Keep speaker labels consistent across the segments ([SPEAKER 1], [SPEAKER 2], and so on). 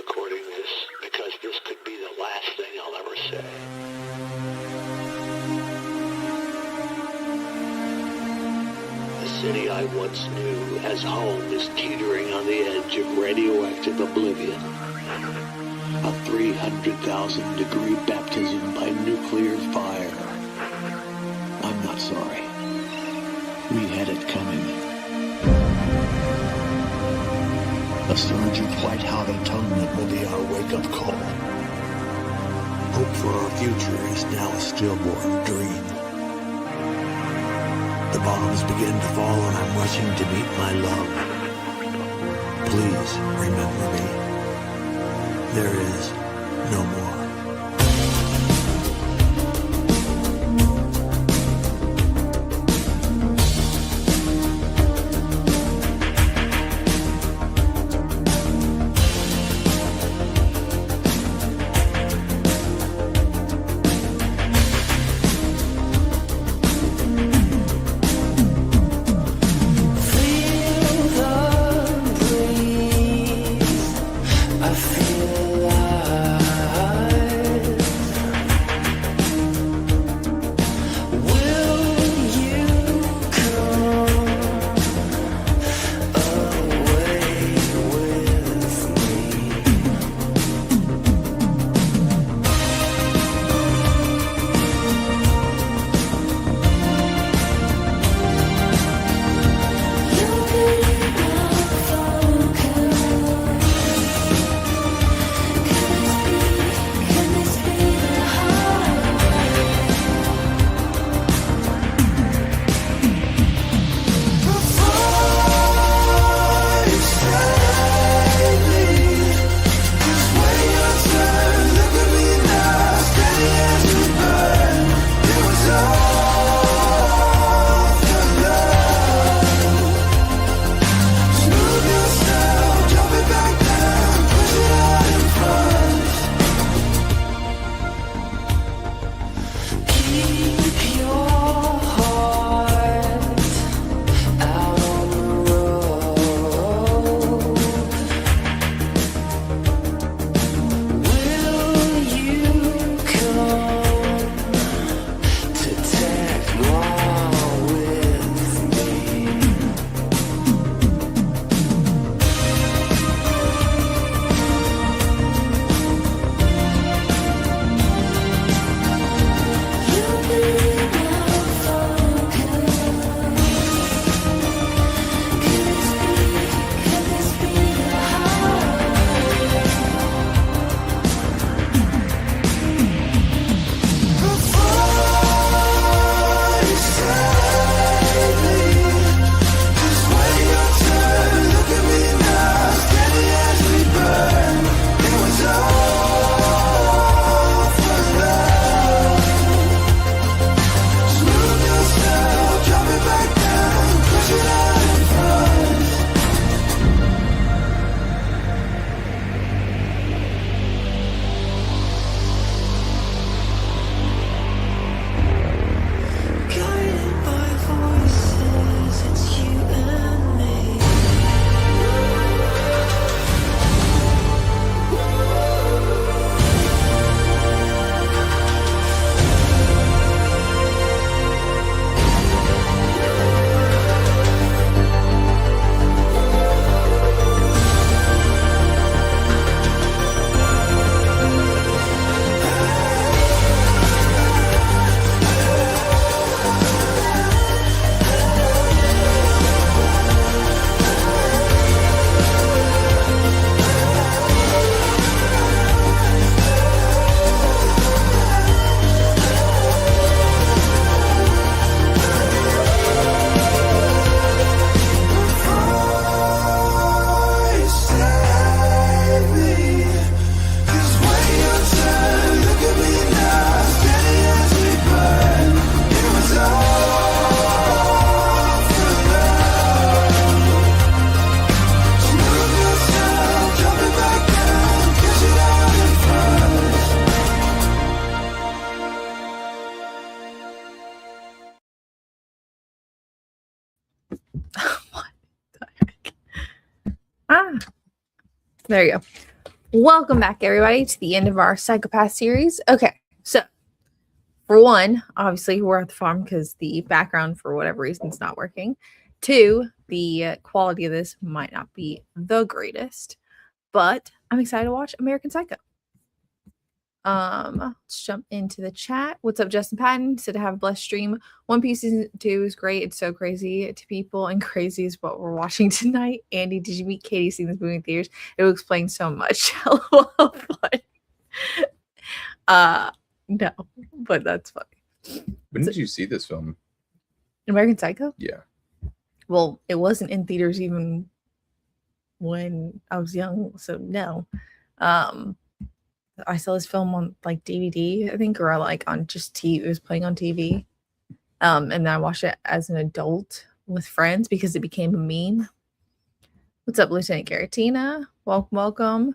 [SPEAKER 1] recording this because this could be the last thing I'll ever say. The city I once knew as home is teetering on the edge of radioactive oblivion. A 300,000 degree baptism by nuclear fire. I'm not sorry. We had it coming. A surge of white-hot atonement will be our wake-up call. Hope for our future is now a stillborn dream. The bombs begin to fall and I'm rushing to meet my love. Please remember me. There is no more.
[SPEAKER 2] There you go. Welcome back, everybody, to the end of our Psychopath series. Okay, so for one, obviously, we're at the farm because the background, for whatever reason, is not working. Two, the quality of this might not be the greatest, but I'm excited to watch American Psycho. Let's jump into the chat. What's up, Justin Patton? Said to have a blessed stream. One Piece season 2 is great. It's so crazy to people, and crazy is what we're watching tonight. Andy, did you meet Katie seeing this movie in theaters? It will explain so much. But no, but that's funny.
[SPEAKER 3] When did you see this film?
[SPEAKER 2] American Psycho?
[SPEAKER 3] Yeah.
[SPEAKER 2] Well, it wasn't in theaters even when I was young, so no. I saw this film on like DVD, I think, or like on just TV. It was playing on TV. And then I watched it as an adult with friends because it became a meme. What's up, Lieutenant Garatina? Welcome.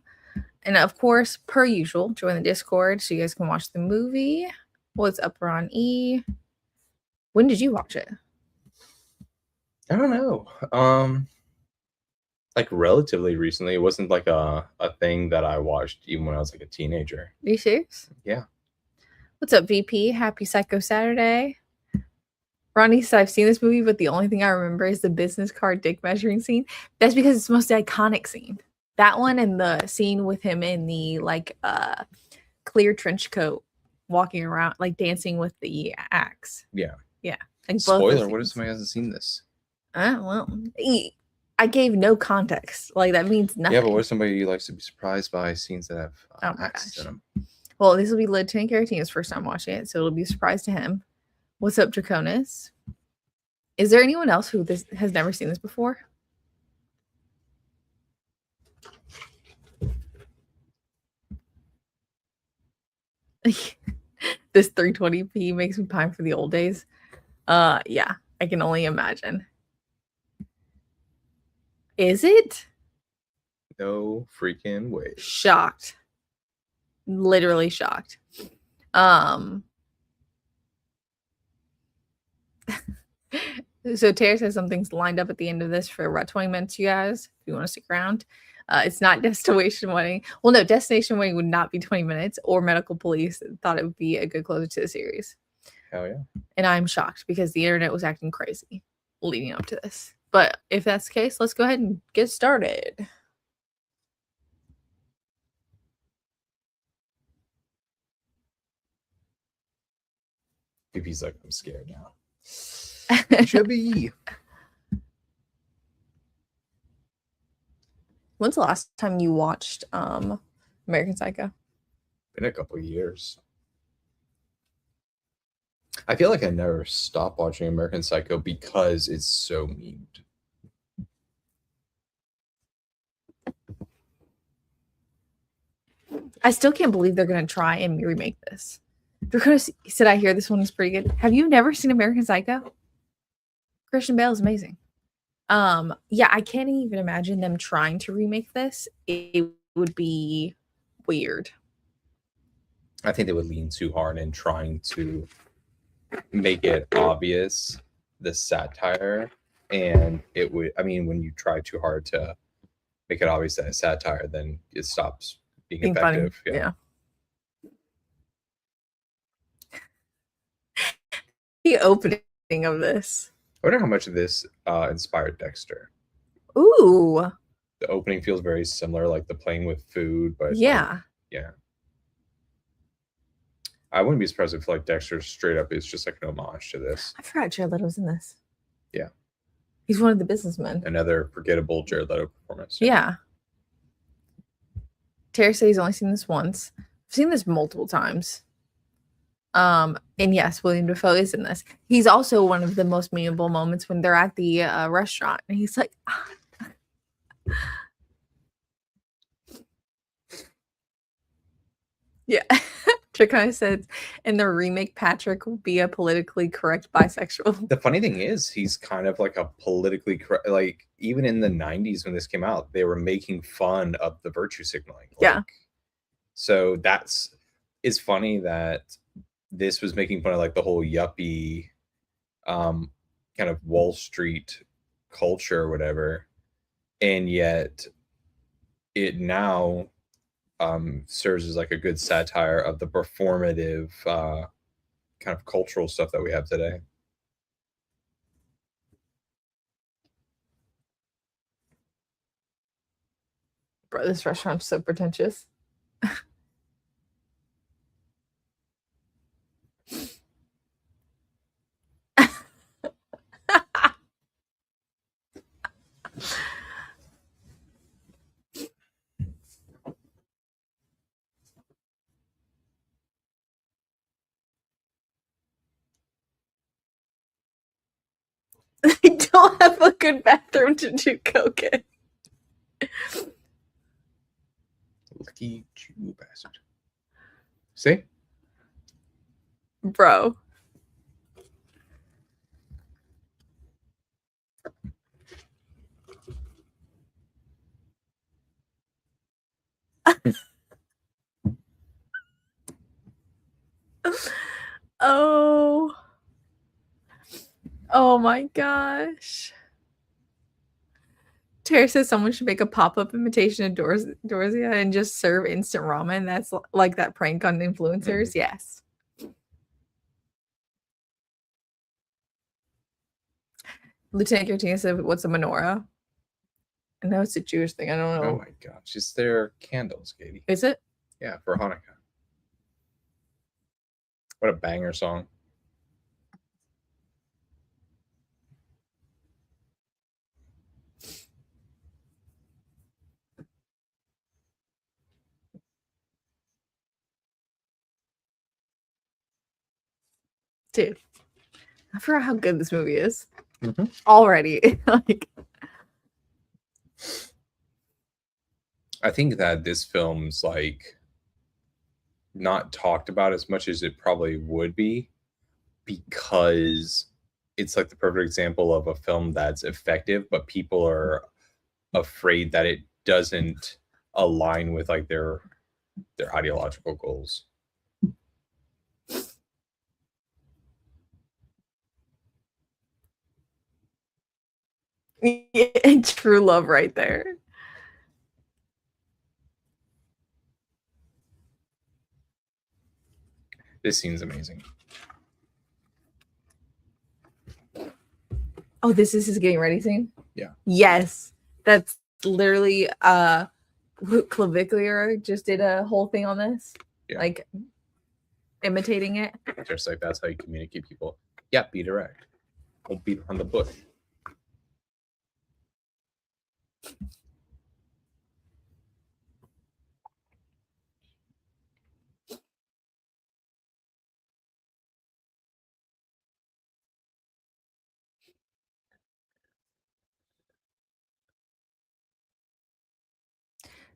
[SPEAKER 2] And of course, per usual, join the Discord so you guys can watch the movie. What's up, Ron E? When did you watch it?
[SPEAKER 3] I don't know. Like relatively recently. It wasn't like a thing that I watched even when I was like a teenager.
[SPEAKER 2] Are you serious?
[SPEAKER 3] Yeah.
[SPEAKER 2] What's up, VP? Happy Psycho Saturday. Ronnie said, I've seen this movie, but the only thing I remember is the business card dick measuring scene. That's because it's the most iconic scene. That one and the scene with him in the like clear trench coat walking around, like dancing with the axe.
[SPEAKER 3] Yeah.
[SPEAKER 2] Yeah. Like
[SPEAKER 3] spoiler, what if somebody hasn't seen this?
[SPEAKER 2] Well, I gave no context. Like, that means nothing.
[SPEAKER 3] Yeah, but what if somebody likes to be surprised by scenes that have axes in them?
[SPEAKER 2] Well, this will be Lieutenant Caratina's first time watching it, so it'll be a surprise to him. What's up, Draconis? Is there anyone else who has never seen this before? This 320p makes me pine for the old days. Yeah, I can only imagine. Is it?
[SPEAKER 3] No freaking way.
[SPEAKER 2] Shocked. Literally shocked. So Tara says something's lined up at the end of this for about 20 minutes, you guys, if you want to stick around. It's not Destination Wedding. Well, no, Destination Wedding would not be 20 minutes, or Medical Police thought it would be a good closer to the series.
[SPEAKER 3] Hell yeah.
[SPEAKER 2] And I'm shocked because the internet was acting crazy leading up to this. But if that's the case, let's go ahead and get started.
[SPEAKER 3] BB's like, I'm scared now. Chubby.
[SPEAKER 2] When's the last time you watched American Psycho?
[SPEAKER 3] Been a couple of years. I feel like I never stopped watching American Psycho because it's so memed.
[SPEAKER 2] I still can't believe they're going to try and remake this. They're going to said, I hear this one is pretty good. Have you never seen American Psycho? Christian Bale is amazing. Yeah, I can't even imagine them trying to remake this. It would be weird.
[SPEAKER 3] I think they would lean too hard in trying to make it obvious, the satire, and it would, I mean, when you try too hard to make it obvious that it's satire, then it stops being effective.
[SPEAKER 2] Funny. Yeah. The opening of this.
[SPEAKER 3] I wonder how much of this inspired Dexter.
[SPEAKER 2] Ooh.
[SPEAKER 3] The opening feels very similar, like the playing with food, but
[SPEAKER 2] yeah.
[SPEAKER 3] Like, yeah. I wouldn't be surprised if like Dexter straight up is just like an homage to this.
[SPEAKER 2] I forgot Jared Leto's in this.
[SPEAKER 3] Yeah.
[SPEAKER 2] He's one of the businessmen.
[SPEAKER 3] Another forgettable Jared Leto performance.
[SPEAKER 2] Yeah. Terry says he's only seen this once. I've seen this multiple times. And yes, William Dafoe is in this. He's also one of the most memeable moments when they're at the restaurant and he's like, yeah. Chakana said in the remake, Patrick will be a politically correct bisexual.
[SPEAKER 3] The funny thing is, he's kind of like a politically correct, like even in the 90s when this came out, they were making fun of the virtue signaling. Like,
[SPEAKER 2] yeah.
[SPEAKER 3] So it's funny that this was making fun of like the whole yuppie kind of Wall Street culture or whatever. And yet it now serves as like a good satire of the performative kind of cultural stuff that we have today.
[SPEAKER 2] Bro, this restaurant's so pretentious. I don't have a good bathroom to do coke in.
[SPEAKER 3] Lucky you bastard. See?
[SPEAKER 2] Bro. Oh. Oh my gosh. Tara says someone should make a pop-up imitation of Dorsia and just serve instant ramen. That's like that prank on influencers. Yes. Lieutenant Cortina said, what's a menorah? I know it's a Jewish thing. I don't know.
[SPEAKER 3] Oh my gosh. It's their candles, Katie.
[SPEAKER 2] Is it?
[SPEAKER 3] Yeah, for Hanukkah. What a banger song.
[SPEAKER 2] Dude, I forgot how good this movie is.
[SPEAKER 3] Mm-hmm.
[SPEAKER 2] Already. Like,
[SPEAKER 3] I think that this film's like not talked about as much as it probably would be, because it's like the perfect example of a film that's effective, but people are afraid that it doesn't align with like their ideological goals.
[SPEAKER 2] yeah, true love right there.
[SPEAKER 3] This scene's amazing.
[SPEAKER 2] Oh, this is his getting ready scene?
[SPEAKER 3] Yeah.
[SPEAKER 2] Yes. That's literally Clavicular just did a whole thing on this.
[SPEAKER 3] Yeah.
[SPEAKER 2] Like imitating it.
[SPEAKER 3] Just like that's how you communicate people. Yeah, be direct. Don't beat on the bush.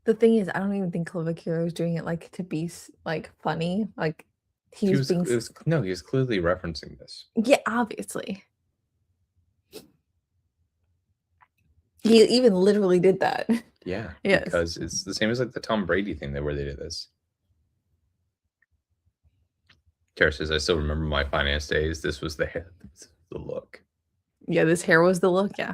[SPEAKER 2] The thing is, I don't even think Clavicular was doing it like to be like funny. Like he was being
[SPEAKER 3] he was clearly referencing this.
[SPEAKER 2] yeah, obviously. He even literally did that.
[SPEAKER 3] Yeah.
[SPEAKER 2] Yes.
[SPEAKER 3] Because it's the same as like the Tom Brady thing where they did this. Tara says, I still remember my finance days. This was the look.
[SPEAKER 2] Yeah, this hair was the look, yeah.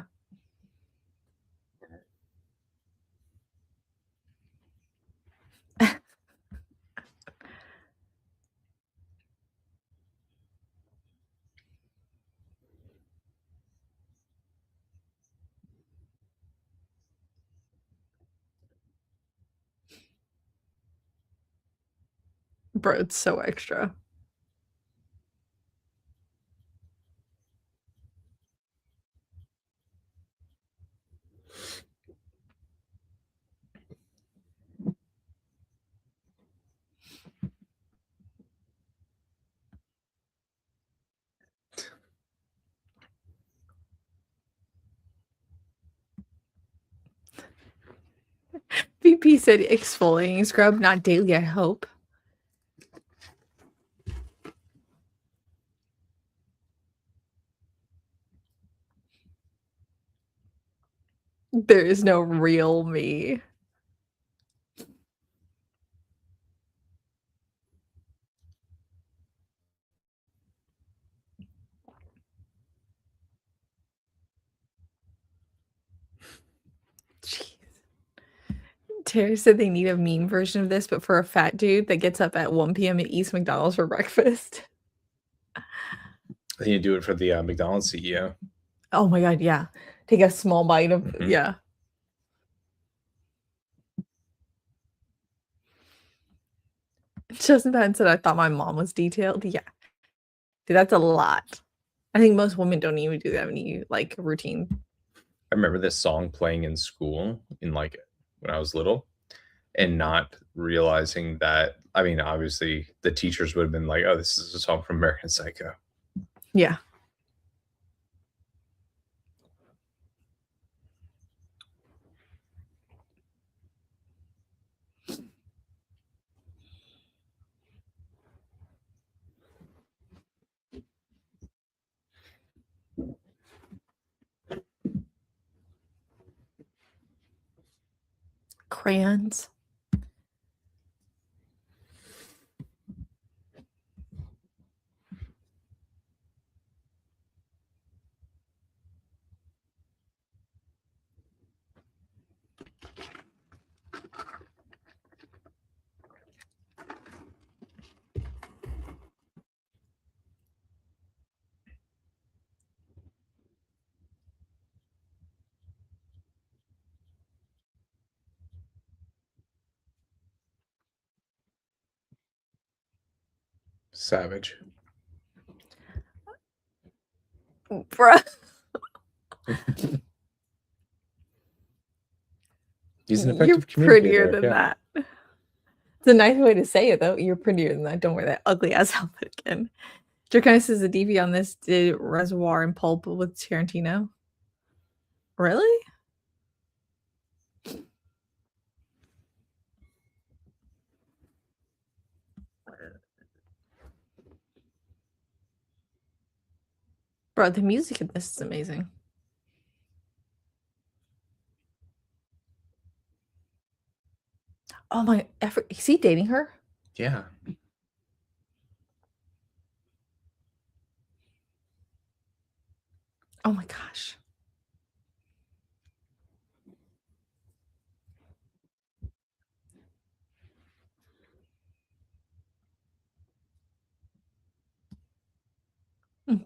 [SPEAKER 2] Bro, it's so extra. VP said exfoliating scrub, not daily, I hope. There is no real me. Jeez. Tara said they need a meme version of this, but for a fat dude that gets up at 1 p.m. and eats McDonald's for breakfast.
[SPEAKER 3] Then you do it for the McDonald's CEO.
[SPEAKER 2] Oh my god, yeah. Take a small bite of yeah. Justin Patton said, I thought my mom was detailed. Yeah. Dude, that's a lot. I think most women don't even do that many like routine.
[SPEAKER 3] I remember this song playing in school in like when I was little and not realizing that, I mean, obviously the teachers would have been like, oh, this is a song from American Psycho.
[SPEAKER 2] Yeah. Crayons.
[SPEAKER 3] Savage.
[SPEAKER 2] Bruh.
[SPEAKER 3] He's an
[SPEAKER 2] You're
[SPEAKER 3] effective
[SPEAKER 2] prettier
[SPEAKER 3] communicator.
[SPEAKER 2] than
[SPEAKER 3] Yeah.
[SPEAKER 2] that. It's a nice way to say it, though. You're prettier than that. Don't wear that ugly ass outfit again. Jerkina says the DV on this did Reservoir and Pulp with Tarantino. Really? Bro, the music in this is amazing. Oh my, is he dating her?
[SPEAKER 3] Yeah.
[SPEAKER 2] Oh my gosh.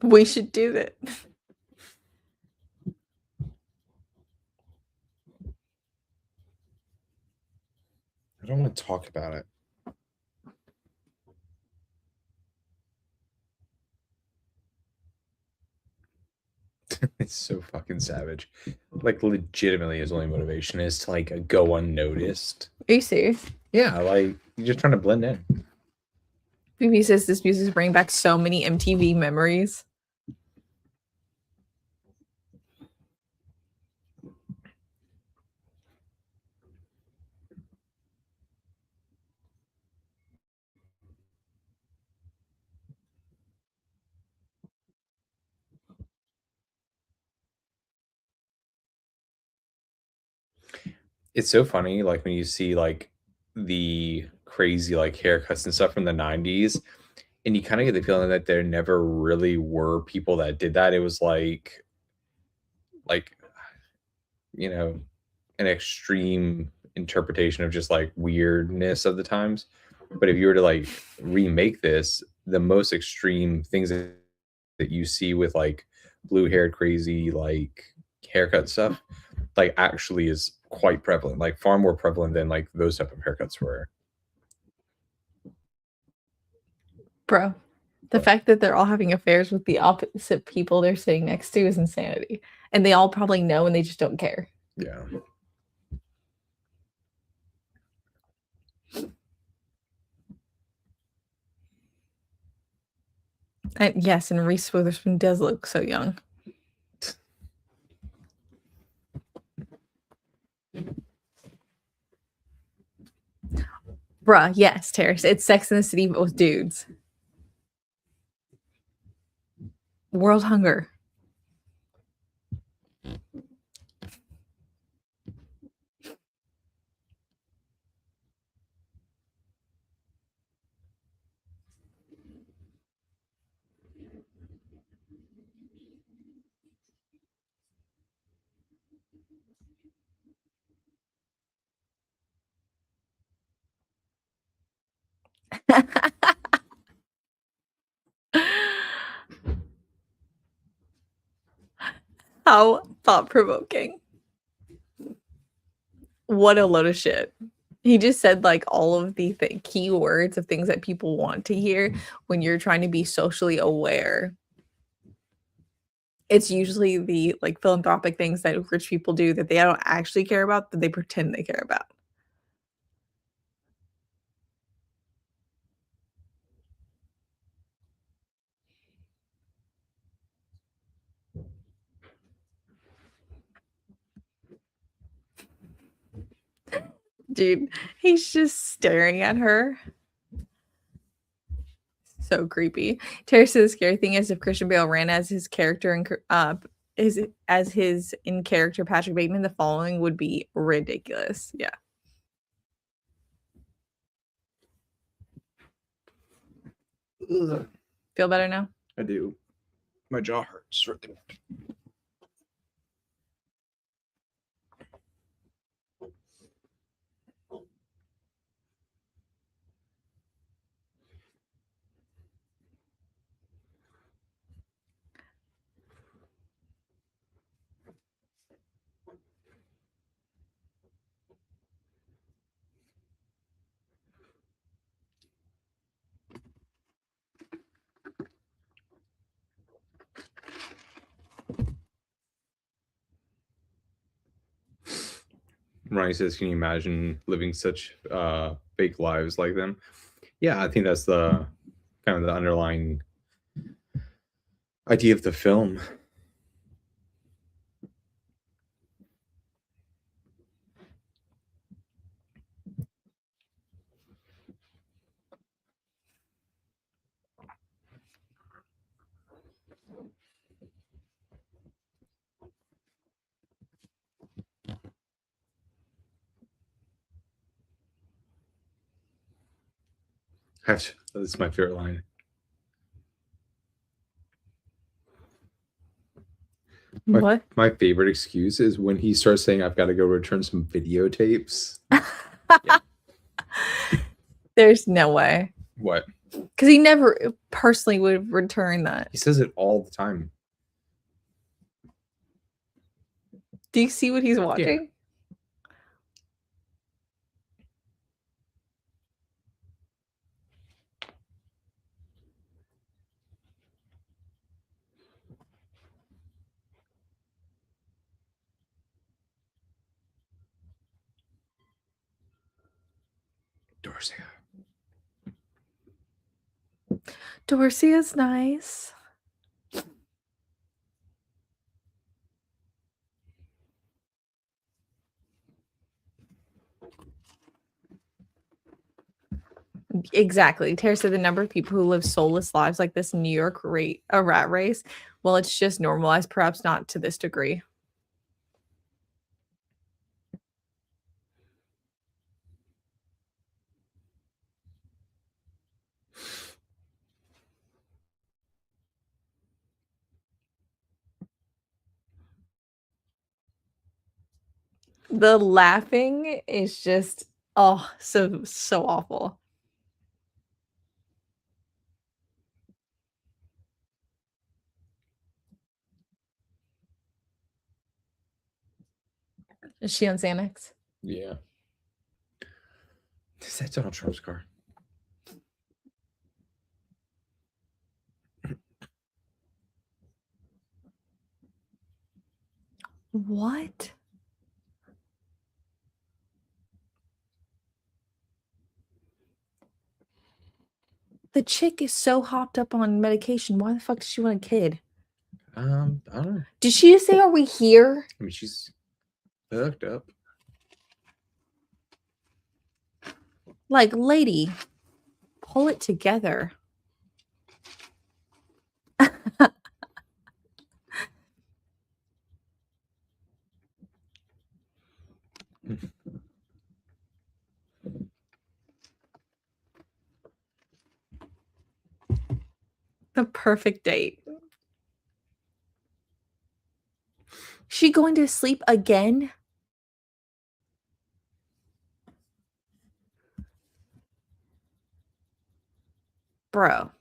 [SPEAKER 2] We should do that.
[SPEAKER 3] I don't want to talk about it. It's so fucking savage. Like legitimately his only motivation is to like go unnoticed.
[SPEAKER 2] Are you serious?
[SPEAKER 3] Yeah, like you're just trying to blend in.
[SPEAKER 2] BB says this music is bringing back so many MTV memories.
[SPEAKER 3] It's so funny, like when you see like the crazy like haircuts and stuff from the 90s, and you kind of get the feeling that there never really were people that did that. It was like you know, an extreme interpretation of just like weirdness of the times. But if you were to like remake this, the most extreme things that you see with like blue haired crazy like haircut stuff like actually is quite prevalent, like far more prevalent than like those type of haircuts were.
[SPEAKER 2] Bro, the fact that they're all having affairs with the opposite people they're sitting next to is insanity. And they all probably know and they just don't care.
[SPEAKER 3] Yeah.
[SPEAKER 2] And yes, and Reese Witherspoon does look so young. Bruh, yes, Terrace. It's Sex in the City, but with dudes. World hunger. How thought-provoking. What a load of shit. He just said like all of the key words of things that people want to hear when you're trying to be socially aware. It's usually the like philanthropic things that rich people do that they don't actually care about, that they pretend they care about. Dude, he's just staring at her. So creepy. Terry said the scary thing is if Christian Bale ran as his character in character Patrick Bateman, the following would be ridiculous. Yeah.
[SPEAKER 3] Ugh,
[SPEAKER 2] Feel better now?
[SPEAKER 3] I do. My jaw hurts. Really. Ronnie says, "Can you imagine living such fake lives like them?" Yeah, I think that's the kind of the underlying idea of the film. That's my favorite line.
[SPEAKER 2] What?
[SPEAKER 3] My favorite excuse is when he starts saying, "I've got to go return some videotapes."
[SPEAKER 2] There's no way.
[SPEAKER 3] What?
[SPEAKER 2] Because he never personally would return that.
[SPEAKER 3] He says it all the time.
[SPEAKER 2] Do you see what he's watching?
[SPEAKER 3] Dorcia.
[SPEAKER 2] Dorsey is nice. Exactly. Tara said the number of people who live soulless lives like this in New York rate a rat race. Well, it's just normalized, perhaps not to this degree. The laughing is just so awful. Is she on Xanax?
[SPEAKER 3] Yeah. Is that Donald Trump's car?
[SPEAKER 2] What? The chick is so hopped up on medication. Why the fuck does she want a kid?
[SPEAKER 3] I don't know.
[SPEAKER 2] Did she just say, "Are we here?"
[SPEAKER 3] I mean, she's hooked up.
[SPEAKER 2] Like, lady, pull it together. The perfect date. She going to sleep again? Bro.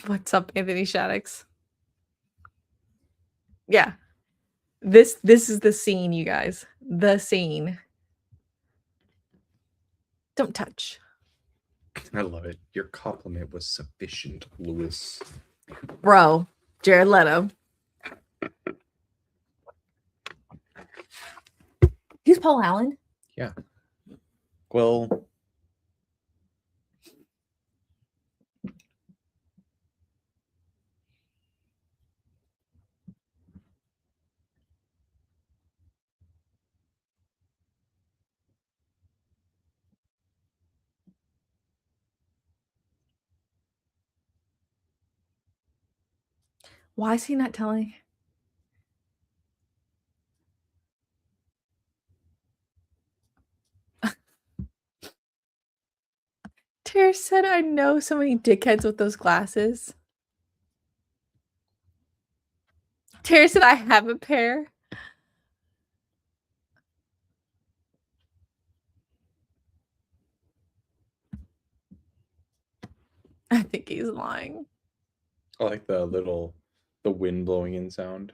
[SPEAKER 2] What's up, Anthony Shaddix? Yeah. This is the scene, you guys. The scene. Don't touch.
[SPEAKER 3] I love it. Your compliment was sufficient, Lewis.
[SPEAKER 2] Bro, Jared Leto. He's Paul Allen.
[SPEAKER 3] Yeah. Well,
[SPEAKER 2] Why is he not telling? Tara said, I know so many dickheads with those glasses. Tara said, I have a pair. I think he's lying.
[SPEAKER 3] I like the wind blowing in sound.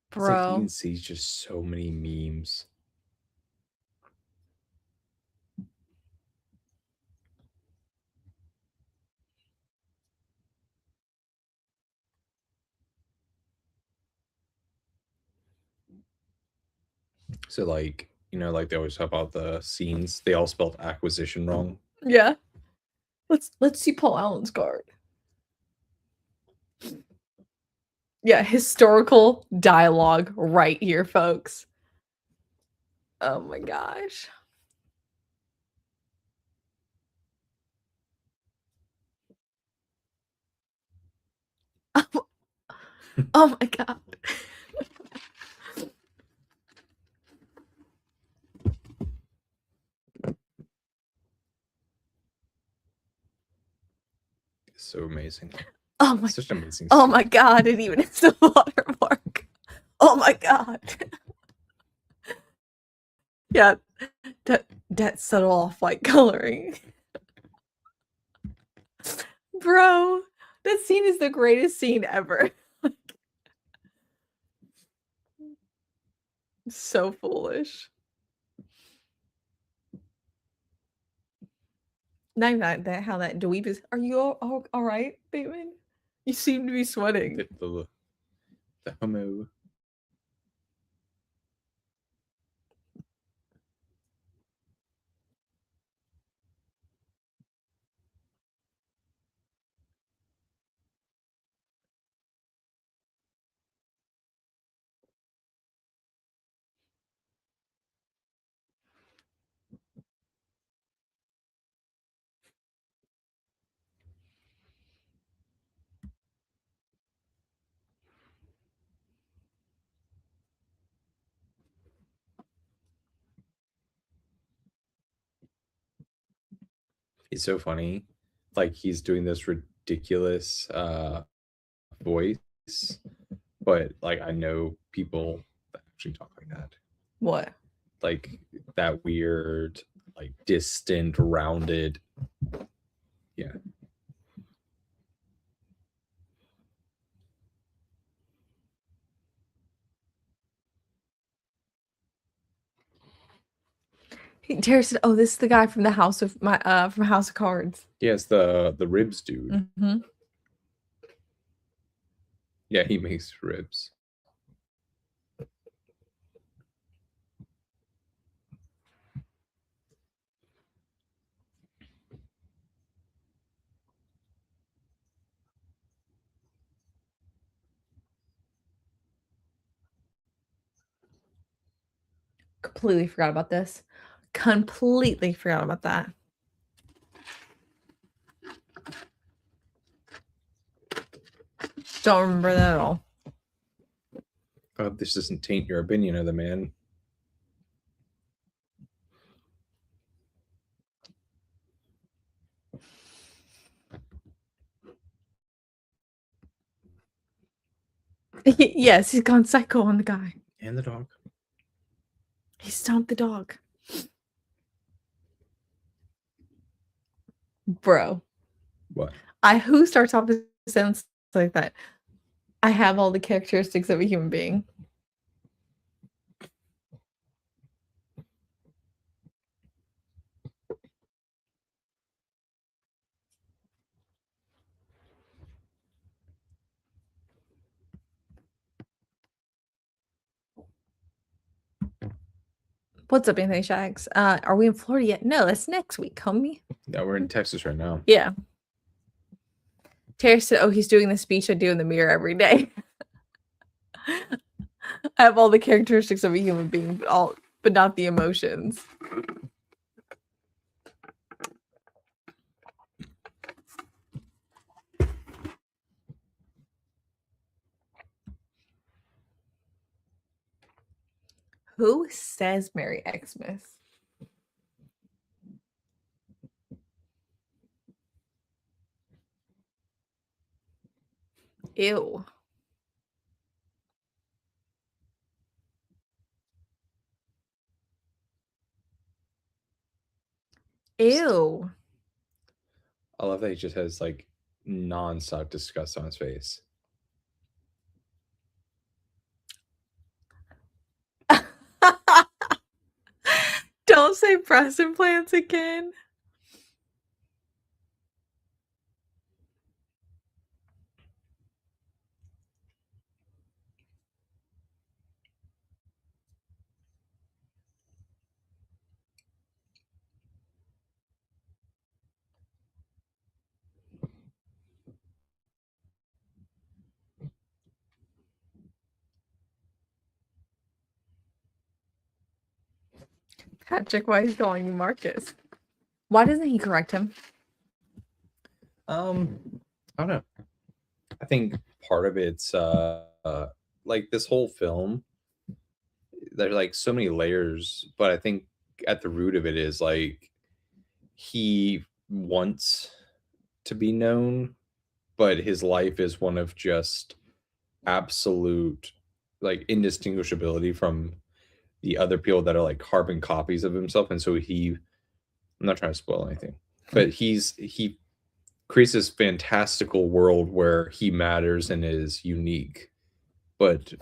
[SPEAKER 3] It's like you
[SPEAKER 2] Bro.
[SPEAKER 3] can see just so many memes. So like, like they always talk about the scenes. They all spelled acquisition wrong.
[SPEAKER 2] Yeah. Let's see Paul Allen's card. Yeah, historical dialogue right here, folks. Oh my gosh. Oh my god.
[SPEAKER 3] It's so amazing.
[SPEAKER 2] Oh my,
[SPEAKER 3] Such an amazing
[SPEAKER 2] oh
[SPEAKER 3] scene.
[SPEAKER 2] my god, and even it's the watermark. Oh my god. Yeah, that subtle off-white coloring. Bro, that scene is the greatest scene ever. So foolish. Not even that how that dweeb is. Are you all right, Bateman? You seem to be sweating.
[SPEAKER 3] The homo. It's so funny. Like he's doing this ridiculous voice, but like I know people that actually talk like that.
[SPEAKER 2] What?
[SPEAKER 3] Like that weird, like distant, rounded. Yeah.
[SPEAKER 2] Tara said, "Oh, this is the guy from the House of from House of Cards."
[SPEAKER 3] Yeah, it's the ribs dude.
[SPEAKER 2] Mm-hmm.
[SPEAKER 3] Yeah, he makes ribs.
[SPEAKER 2] Completely forgot about this. Completely forgot about that. don't remember that at all.
[SPEAKER 3] I hope this doesn't taint your opinion of the man.
[SPEAKER 2] Yes, he's gone psycho on the guy.
[SPEAKER 3] And the dog.
[SPEAKER 2] He stomped the dog. Bro.
[SPEAKER 3] What?
[SPEAKER 2] Who starts off a sentence like that? I have all the characteristics of a human being. What's up, Anthony Shags? Are we in Florida yet? No, that's next week, homie.
[SPEAKER 3] Yeah, we're in Texas right now.
[SPEAKER 2] Yeah. Terry said, oh, he's doing the speech I do in the mirror every day. I have all the characteristics of a human being, but not the emotions. Who says Merry Xmas? Ew. Ew.
[SPEAKER 3] I love that he just has like non-stop disgust on his face.
[SPEAKER 2] Don't say breast implants again. Patrick, why is he calling me Marcus? Why doesn't he correct him?
[SPEAKER 3] I don't know. I think part of it's like this whole film. There's like so many layers, but I think at the root of it is like he wants to be known, but his life is one of just absolute like indistinguishability from the other people that are like carbon copies of himself. And so I'm not trying to spoil anything, but he creates this fantastical world where he matters and is unique, but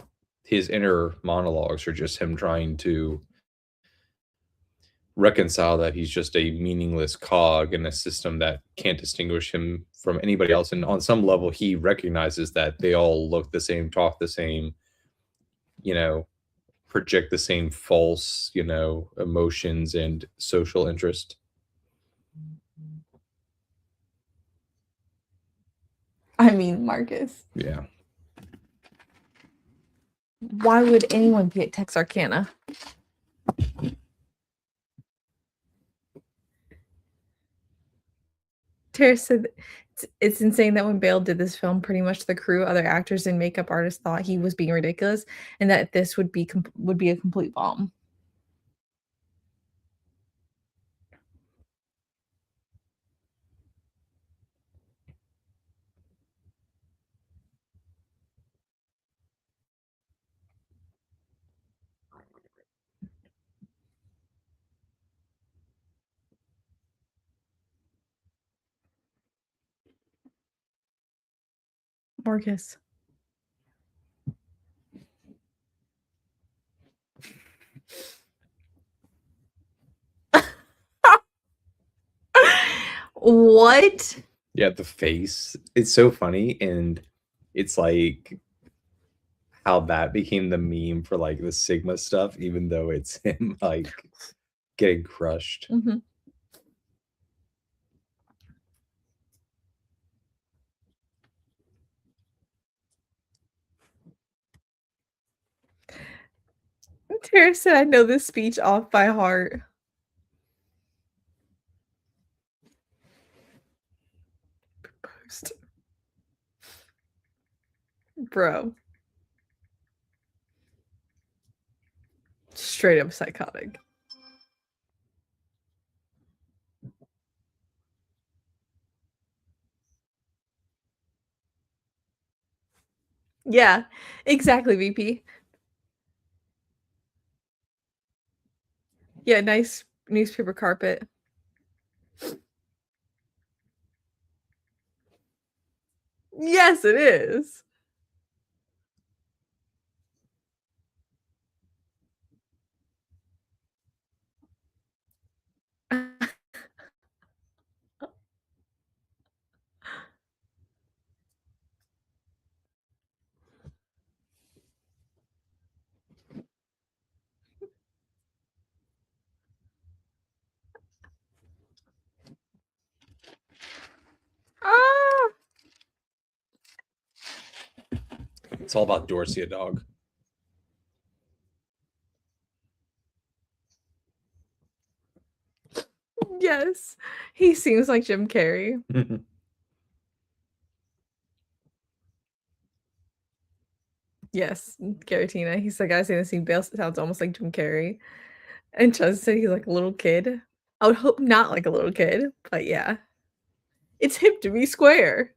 [SPEAKER 3] his inner monologues are just him trying to reconcile that he's just a meaningless cog in a system that can't distinguish him from anybody else. And on some level, he recognizes that they all look the same, talk the same, project the same false, emotions and social interest.
[SPEAKER 2] I mean, Marcus.
[SPEAKER 3] Yeah.
[SPEAKER 2] Why would anyone be at Texarkana? Tara said it's insane that when Bale did this film, pretty much the crew, other actors, and makeup artists thought he was being ridiculous, and that this would be a complete bomb. Marcus. What?
[SPEAKER 3] Yeah, the face. It's so funny, and it's like how that became the meme for like the Sigma stuff, even though it's him like getting crushed.
[SPEAKER 2] Mm-hmm. Tara said, I know this speech off by heart. Post. Bro. Straight up psychotic. Yeah, exactly, VP. Yeah, nice newspaper carpet. Yes, it is. Ah!
[SPEAKER 3] It's all about Dorsey, a dog.
[SPEAKER 2] Yes, he seems like Jim Carrey. Yes, Gary Tina. He's the guy saying the scene. Bale sounds almost like Jim Carrey. And Chuz said he's like a little kid. I would hope not like a little kid, but yeah. It's hip to be square.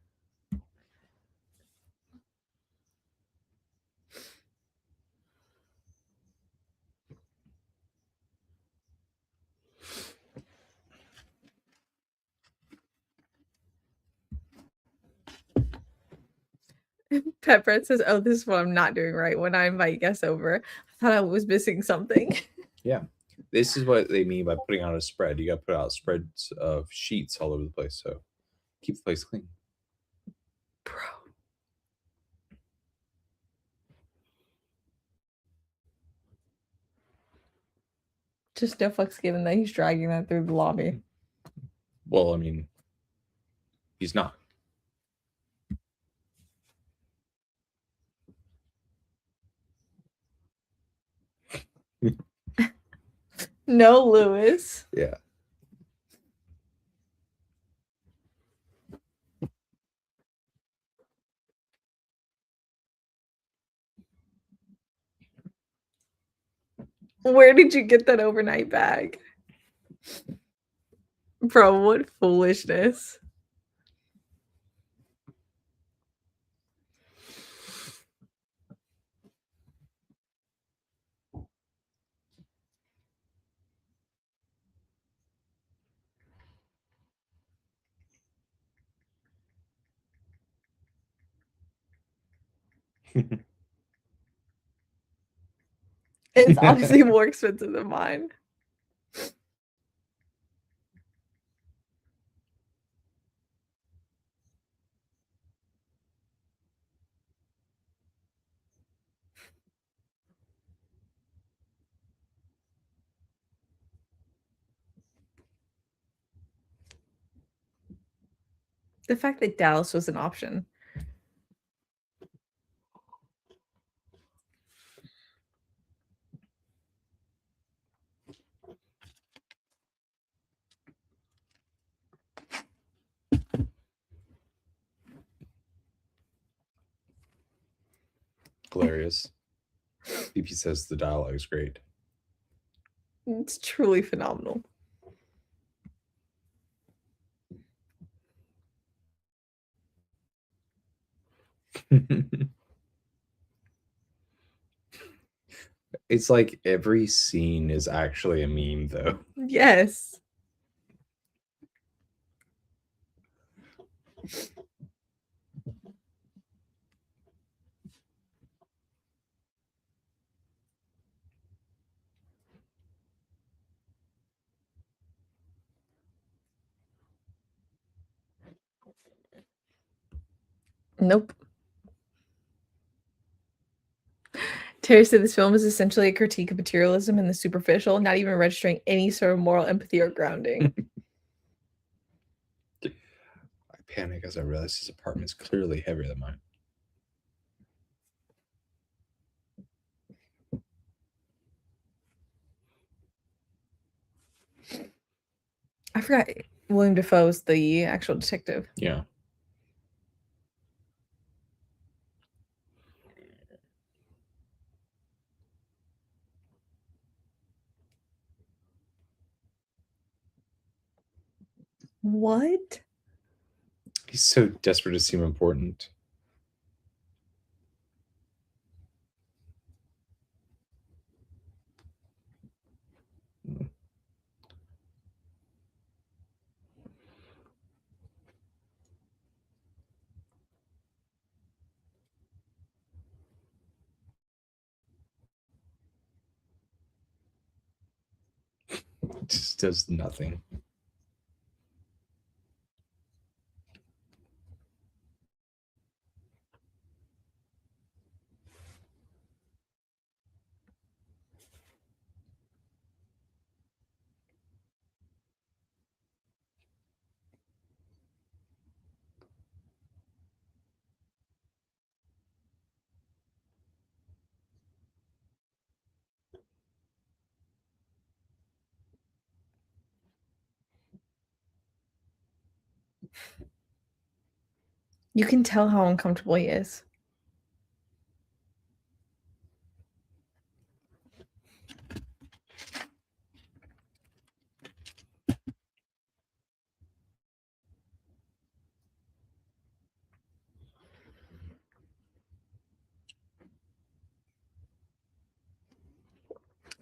[SPEAKER 2] Pet Bread says, "Oh, this is what I'm not doing right when I invite guests over. I thought I was missing something."
[SPEAKER 3] Yeah. This is what they mean by putting out a spread. You got to put out spreads of sheets all over the place. So keep the place clean.
[SPEAKER 2] Bro. Just no fucks given that he's dragging that through the lobby.
[SPEAKER 3] Well, I mean, he's not.
[SPEAKER 2] No, Lewis.
[SPEAKER 3] Yeah.
[SPEAKER 2] Where did you get that overnight bag? Bro, what foolishness. It's obviously more expensive than mine. The fact that Dallas was an option.
[SPEAKER 3] Hilarious. BP says the dialogue is great.
[SPEAKER 2] It's truly phenomenal.
[SPEAKER 3] It's like every scene is actually a meme, though.
[SPEAKER 2] Yes. Nope. Terry said this film is essentially a critique of materialism and the superficial, not even registering any sort of moral empathy or grounding.
[SPEAKER 3] I panic as I realize his apartment is clearly heavier than mine.
[SPEAKER 2] I forgot William Dafoe's the actual detective.
[SPEAKER 3] Yeah.
[SPEAKER 2] What?
[SPEAKER 3] He's so desperate to seem important. Just does nothing.
[SPEAKER 2] You can tell how uncomfortable he is.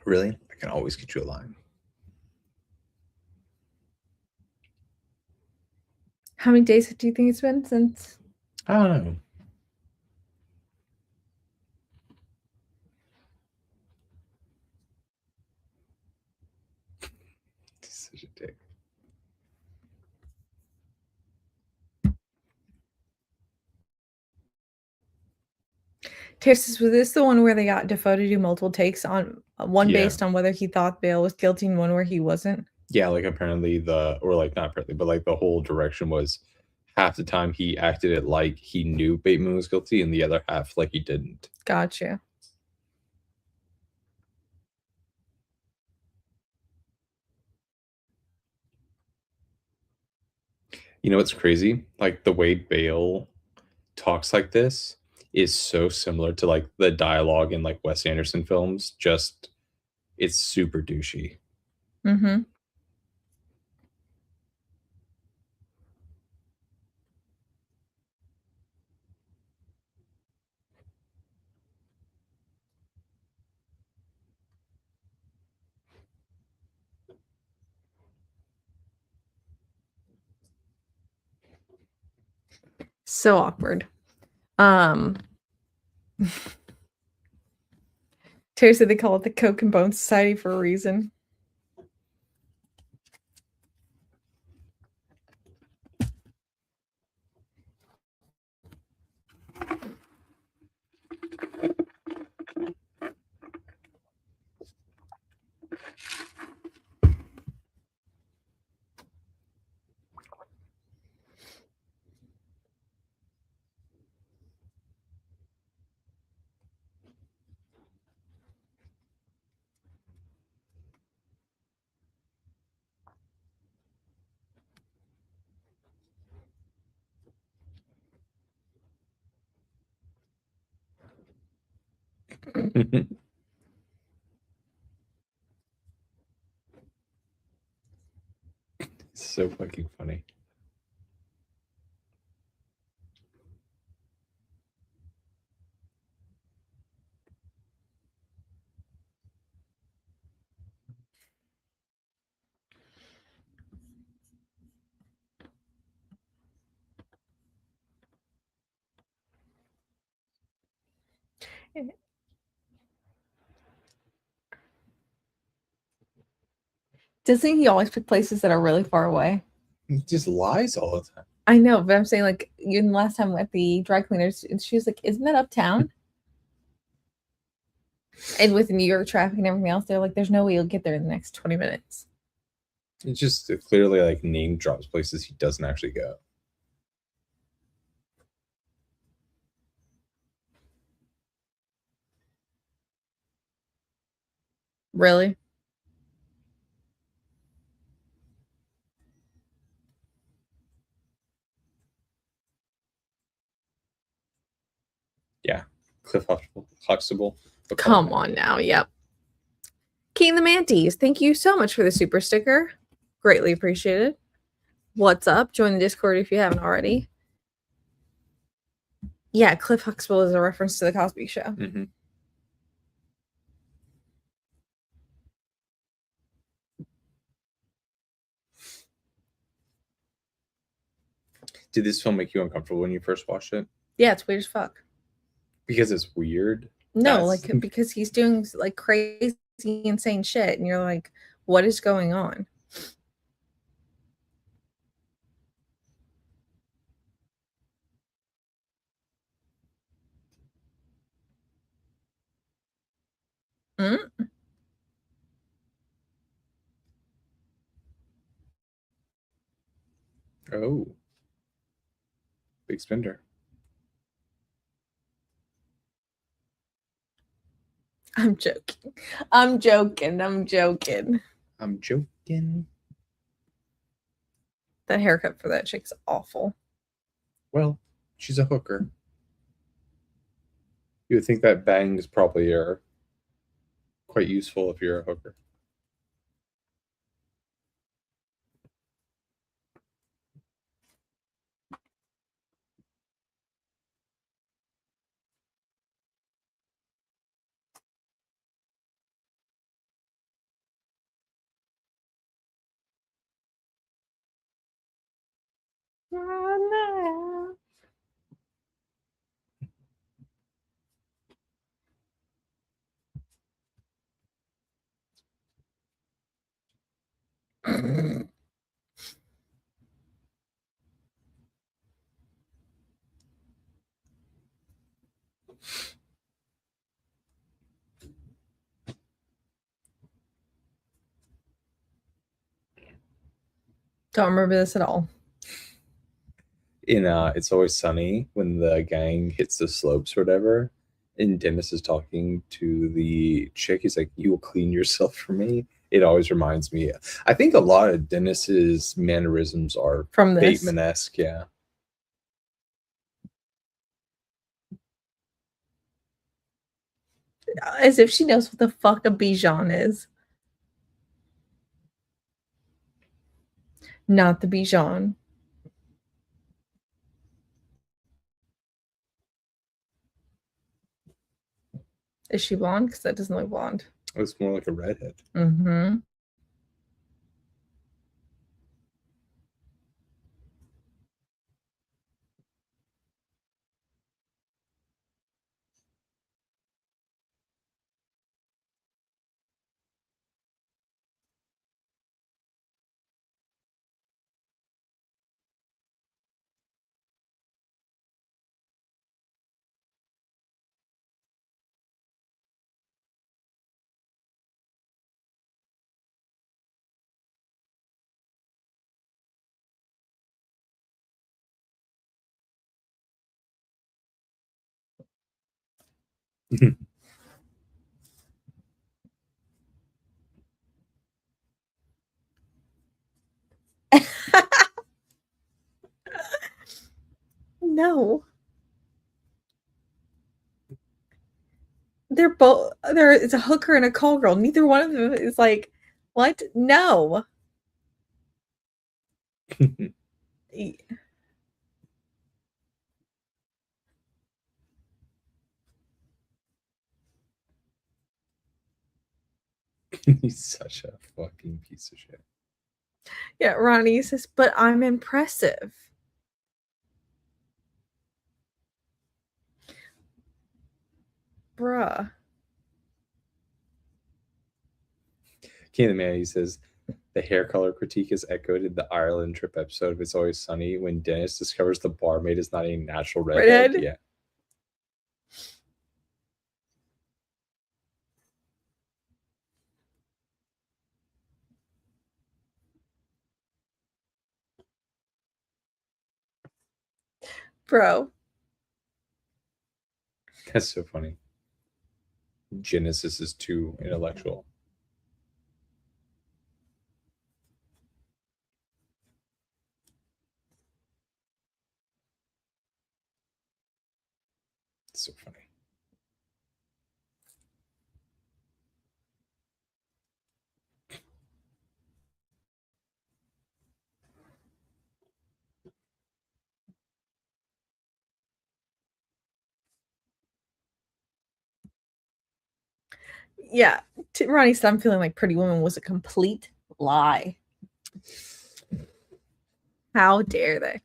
[SPEAKER 3] Really? I can always get you a line.
[SPEAKER 2] How many days do you think it's been since?
[SPEAKER 3] I don't know. He's such a dick.
[SPEAKER 2] Terrace, was this the one where they got Defoe to do multiple takes on one
[SPEAKER 3] Yeah.
[SPEAKER 2] based on whether he thought Bale was guilty and one where he wasn't?
[SPEAKER 3] Yeah, like apparently not apparently, but like the whole direction was half the time he acted it like he knew Bateman was guilty, and the other half like he didn't.
[SPEAKER 2] Gotcha.
[SPEAKER 3] You know what's crazy? Like the way Bale talks like this is so similar to like the dialogue in like Wes Anderson films. Just it's super douchey.
[SPEAKER 2] Mm-hmm. So awkward. Terry said they call it the Coke and Bone Society for a reason.
[SPEAKER 3] It's so fucking funny.
[SPEAKER 2] Doesn't he always pick places that are really far away?
[SPEAKER 3] He just lies all the time.
[SPEAKER 2] I know, but I'm saying, like, even last time at the dry cleaners, she was like, "Isn't that uptown?" And with New York traffic and everything else, they're like, "There's no way you'll get there in the next 20 minutes."
[SPEAKER 3] It just clearly like name drops places he doesn't actually go.
[SPEAKER 2] Really?
[SPEAKER 3] Yeah. Cliff Huxtable.
[SPEAKER 2] Come on now. Yep. King the Manties, thank you so much for the super sticker. Greatly appreciated. What's up? Join the Discord if you haven't already. Yeah, Cliff Huxtable is a reference to the Cosby Show.
[SPEAKER 3] Mm-hmm. Did this film make you uncomfortable when you first watched it?
[SPEAKER 2] Yeah, it's weird as fuck.
[SPEAKER 3] Because it's weird?
[SPEAKER 2] No, like because he's doing like crazy, insane shit, and you're like, what is going on? Mm?
[SPEAKER 3] Oh. Big spender.
[SPEAKER 2] I'm joking. I'm joking. I'm joking.
[SPEAKER 3] I'm joking.
[SPEAKER 2] That haircut for that chick's awful.
[SPEAKER 3] Well, she's a hooker. You would think that bangs probably are quite useful if you're a hooker.
[SPEAKER 2] Don't remember this at all.
[SPEAKER 3] In It's Always Sunny, when the gang hits the slopes or whatever, and Dennis is talking to the chick, he's like, "You will clean yourself for me." It always reminds me. I think a lot of Dennis's mannerisms are
[SPEAKER 2] From this.
[SPEAKER 3] Bateman-esque, yeah.
[SPEAKER 2] As if she knows what the fuck a Bichon is. Not the Bichon. Is she blonde? Because that doesn't look blonde.
[SPEAKER 3] It's more like a redhead.
[SPEAKER 2] Mm-hmm. No. They're both it's a hooker and a call girl. Neither one of them is like, what? No.
[SPEAKER 3] He's such a fucking piece of shit.
[SPEAKER 2] Yeah, Ronnie says, but I'm impressive. Bruh.
[SPEAKER 3] King of the Man, he says, the hair color critique is echoed in the Ireland trip episode of It's Always Sunny when Dennis discovers the barmaid is not a natural redhead.
[SPEAKER 2] Redhead?
[SPEAKER 3] Yeah.
[SPEAKER 2] Bro.
[SPEAKER 3] That's so funny. Genesis is too intellectual. It's so funny.
[SPEAKER 2] Yeah, Ronnie said, "I'm feeling like Pretty Woman was a complete lie." How dare they?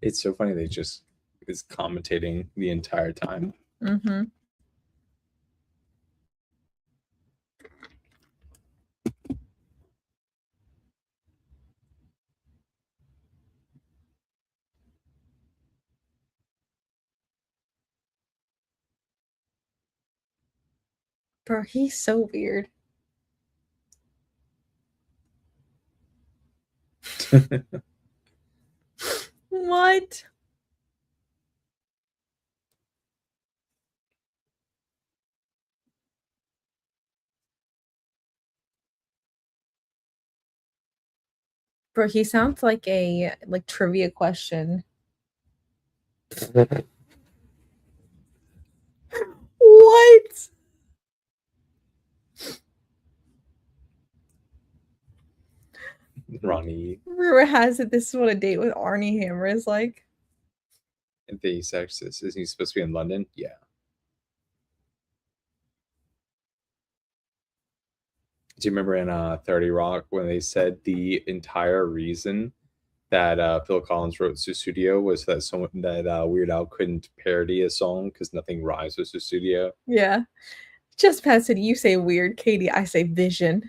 [SPEAKER 3] It's so funny they just is commentating the entire time.
[SPEAKER 2] Mm-hmm. Bro, he's so weird. What? Bro, he sounds like a trivia question. What?
[SPEAKER 3] Ronnie
[SPEAKER 2] Rumor has it this is what a date with Arnie Hammer is like.
[SPEAKER 3] and the sexist. Is he supposed to be in London? Yeah. Do you remember in 30 Rock when they said the entire reason that Phil Collins wrote Susudio was that someone that Weird Al couldn't parody a song because nothing rhymes with Susudio?
[SPEAKER 2] Yeah. Just Pat said, "You say weird, Katie. I say vision."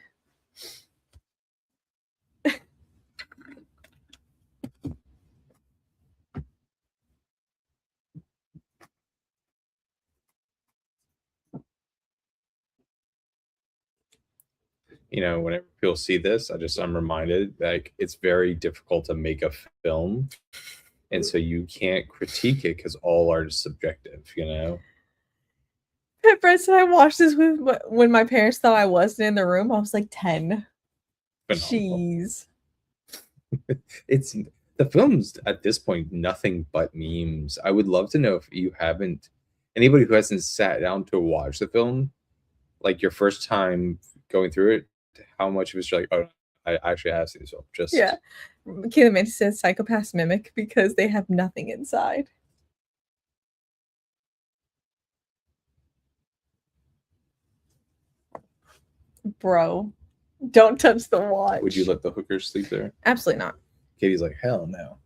[SPEAKER 3] You know, whenever people see this, I'm reminded like it's very difficult to make a film, and so you can't critique it because all art is subjective. You know.
[SPEAKER 2] Pat Brett said, "I watched this with when my parents thought I wasn't in the room. I was like 10."
[SPEAKER 3] Phenomenal.
[SPEAKER 2] Jeez.
[SPEAKER 3] It's the film's at this point nothing but memes. I would love to know if you haven't anybody who hasn't sat down to watch the film, like your first time going through it, how much of it's like, oh, I actually have seen this film. Just
[SPEAKER 2] Yeah. Kayla Mantis says psychopaths mimic because they have nothing inside. Bro, don't touch the watch.
[SPEAKER 3] would you let the hookers sleep there?
[SPEAKER 2] Absolutely not.
[SPEAKER 3] Katie's like, hell no.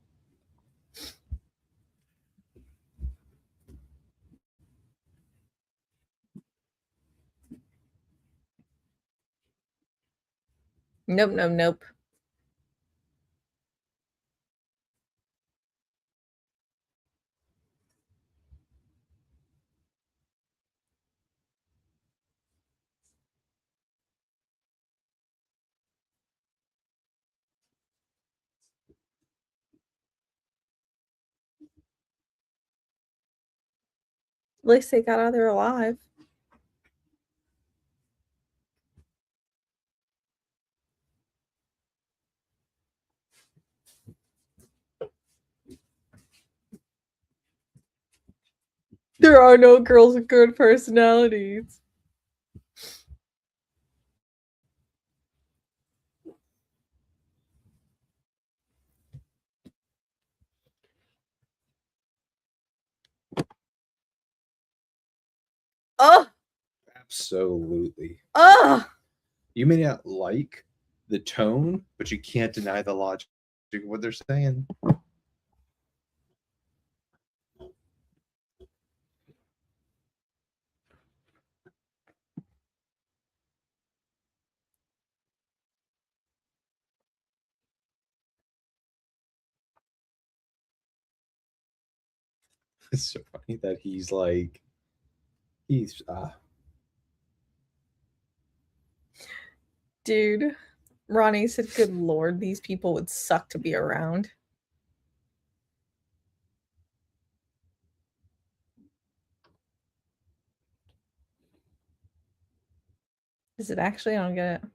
[SPEAKER 2] Nope, nope, nope. At least they got out there alive. There are no girls with good personalities. Oh,
[SPEAKER 3] Absolutely.
[SPEAKER 2] oh.
[SPEAKER 3] You may not like the tone, but you can't deny the logic of what they're saying. It's so funny that he's
[SPEAKER 2] Dude, Ronnie said, "Good lord, these people would suck to be around." Is it actually? I don't get it.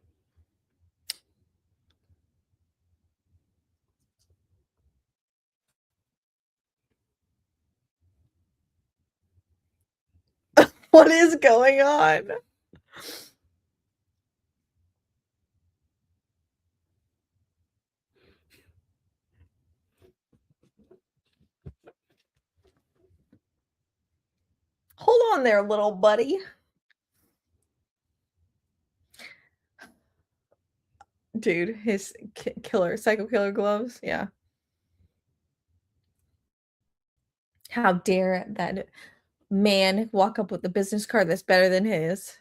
[SPEAKER 2] What is going on? Hold on there, little buddy. Dude, his psycho killer gloves. Yeah. How dare that man walk up with a business card that's better than his?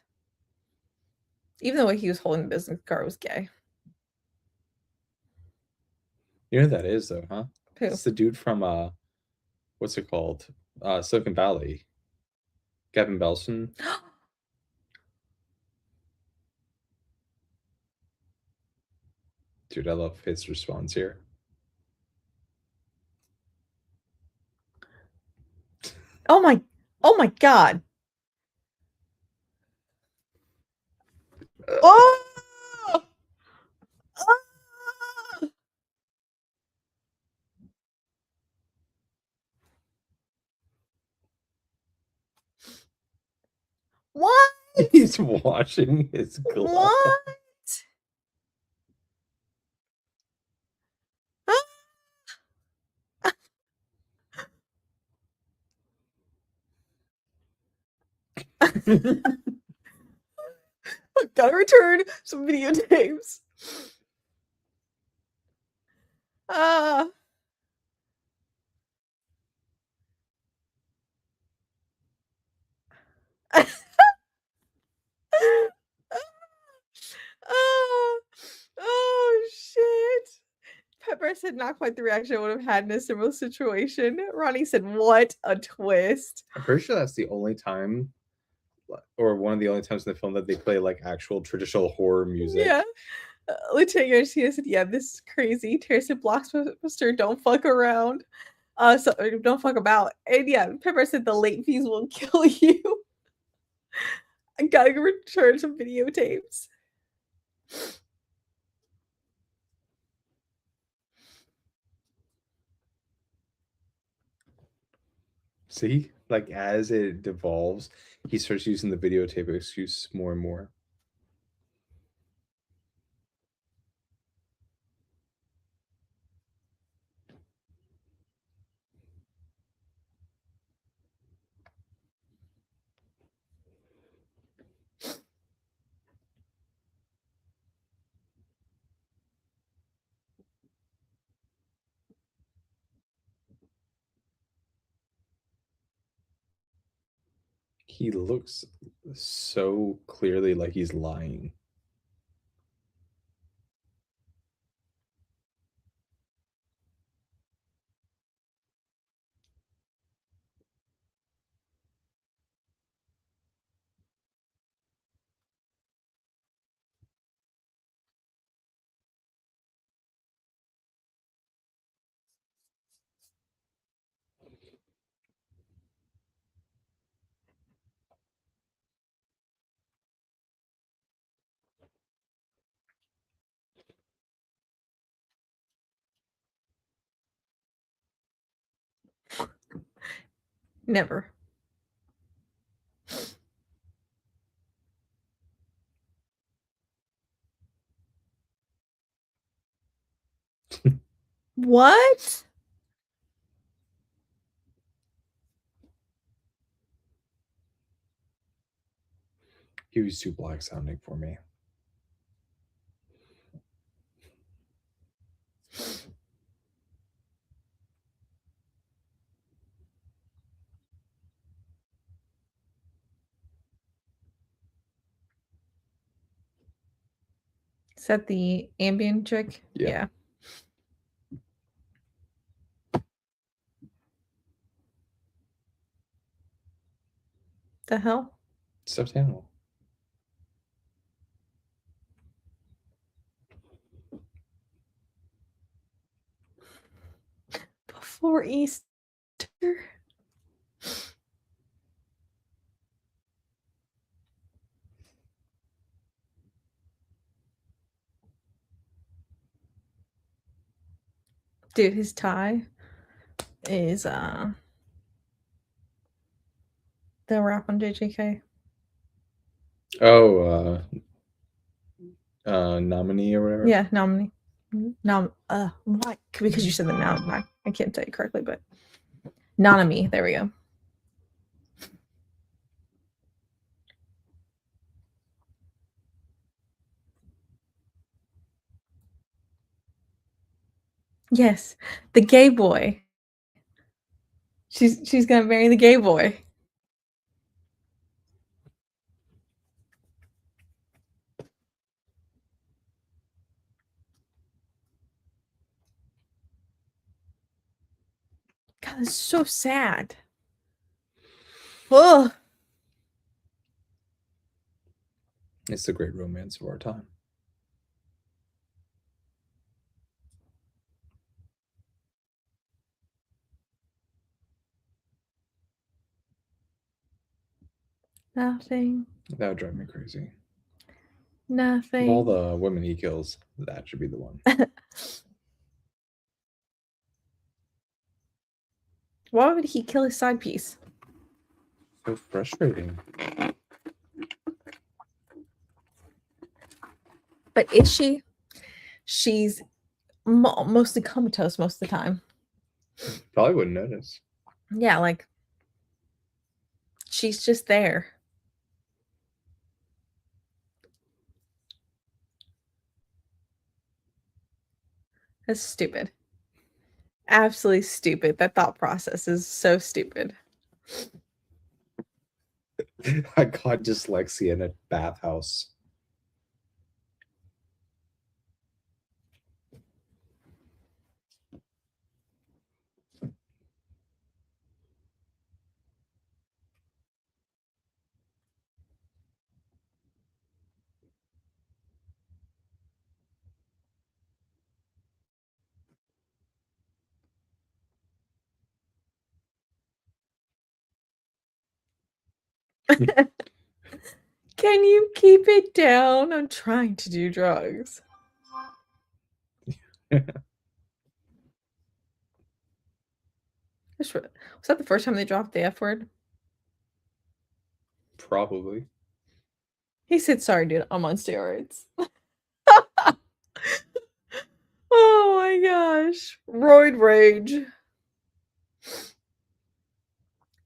[SPEAKER 2] Even the way he was holding the business card was gay.
[SPEAKER 3] You know who that is, though, huh?
[SPEAKER 2] Who?
[SPEAKER 3] It's the dude from what's it called? Silicon Valley. Gavin Belson. Dude, I love his response here.
[SPEAKER 2] Oh my God. Oh! Ah! What?
[SPEAKER 3] He's washing his glove.
[SPEAKER 2] What? Gotta return some videotapes. Ah. Oh, oh shit. Pepper said not quite the reaction I would have had in a similar situation. Ronnie said, what a twist.
[SPEAKER 3] I'm pretty sure that's the only time, or one of the only times in the film that they play like actual traditional horror music.
[SPEAKER 2] Yeah. Lieutenant Garcia said, yeah, this is crazy. Terry said, Blockbuster, don't fuck around. Don't fuck about. And yeah, Pepper said the late fees will kill you. I gotta return some videotapes.
[SPEAKER 3] See, like as it devolves, he starts using the videotape excuse more and more. He looks so clearly like he's lying.
[SPEAKER 2] Never. What?
[SPEAKER 3] He was too black sounding for me.
[SPEAKER 2] Is that the ambient chick?
[SPEAKER 3] Yeah.
[SPEAKER 2] The hell?
[SPEAKER 3] Stuffed animal.
[SPEAKER 2] Before Easter? Dude, his tie is The rap on JJK.
[SPEAKER 3] Oh, nominee or whatever.
[SPEAKER 2] Yeah, nominee. Why? Because you said the noun. I can't tell you correctly, but nominee. There we go. Yes, the gay boy. She's gonna marry the gay boy. God, that's so sad. Oh,
[SPEAKER 3] It's the great romance of our time.
[SPEAKER 2] nothing.
[SPEAKER 3] That would drive me crazy.
[SPEAKER 2] Nothing.
[SPEAKER 3] Of all the women he kills, that should be the one.
[SPEAKER 2] Why would he kill his side piece?
[SPEAKER 3] So frustrating.
[SPEAKER 2] But is she? She's mostly comatose most of the time.
[SPEAKER 3] Probably wouldn't notice.
[SPEAKER 2] Yeah, like she's just there. That's stupid. Absolutely stupid. That thought process is so stupid.
[SPEAKER 3] I got dyslexia in a bathhouse.
[SPEAKER 2] Can you keep it down? I'm trying to do drugs. Was that the first time they dropped the F word?
[SPEAKER 3] Probably.
[SPEAKER 2] He said, sorry, dude, I'm on steroids. Oh my gosh. Roid rage.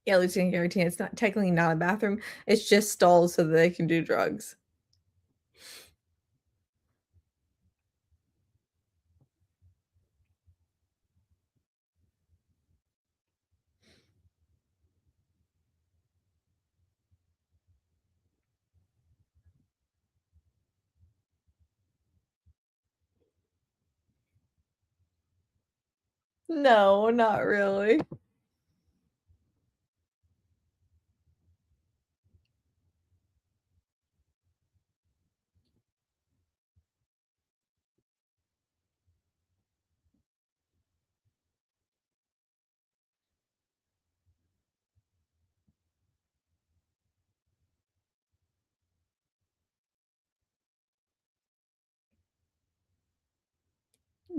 [SPEAKER 2] Yeah, Lucy and Garrity, it's not technically not a bathroom. It's just stalls so that they can do drugs. No, not really.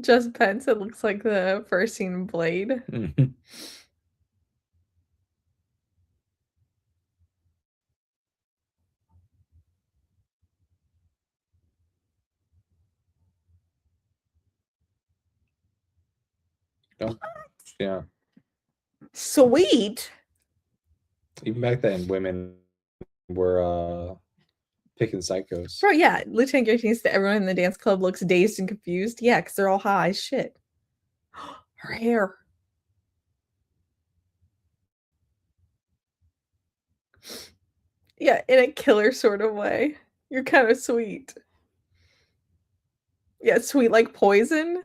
[SPEAKER 2] Just Pence, it looks like the first scene in Blade.
[SPEAKER 3] Oh, yeah.
[SPEAKER 2] Sweet.
[SPEAKER 3] Even back then, women were picking psychos.
[SPEAKER 2] Bro, yeah, Lieutenant Garrity said everyone in the dance club looks dazed and confused. Yeah, because they're all high as shit. Her hair. Yeah, in a killer sort of way. You're kind of sweet. Yeah, sweet like poison.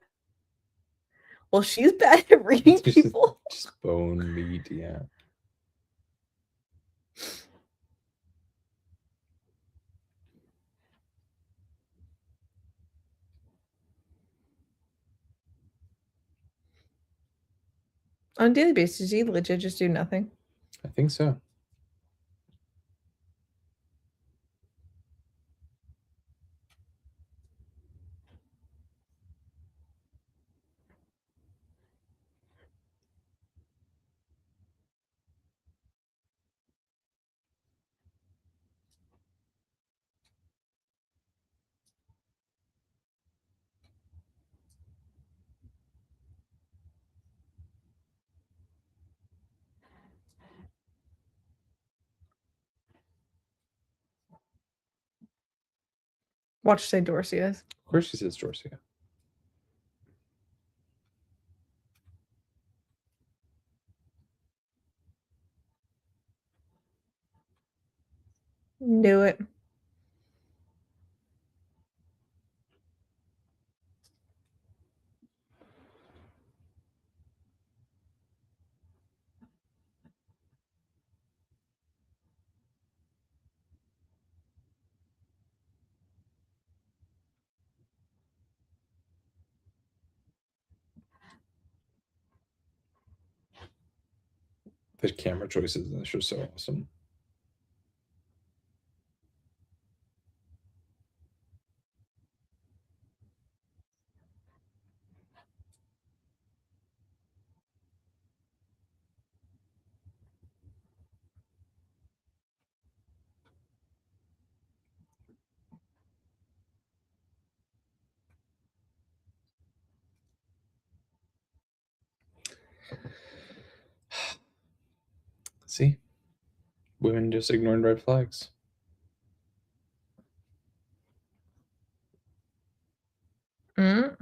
[SPEAKER 2] Well, she's bad at reading people.
[SPEAKER 3] Just bone meat, yeah.
[SPEAKER 2] On a daily basis, you legit just do nothing.
[SPEAKER 3] I think so.
[SPEAKER 2] Watch say Dorcius.
[SPEAKER 3] Of course she says Dorcia.
[SPEAKER 2] Knew it.
[SPEAKER 3] The camera choices in this are so awesome. See? Women just ignoring red flags.
[SPEAKER 2] Mm.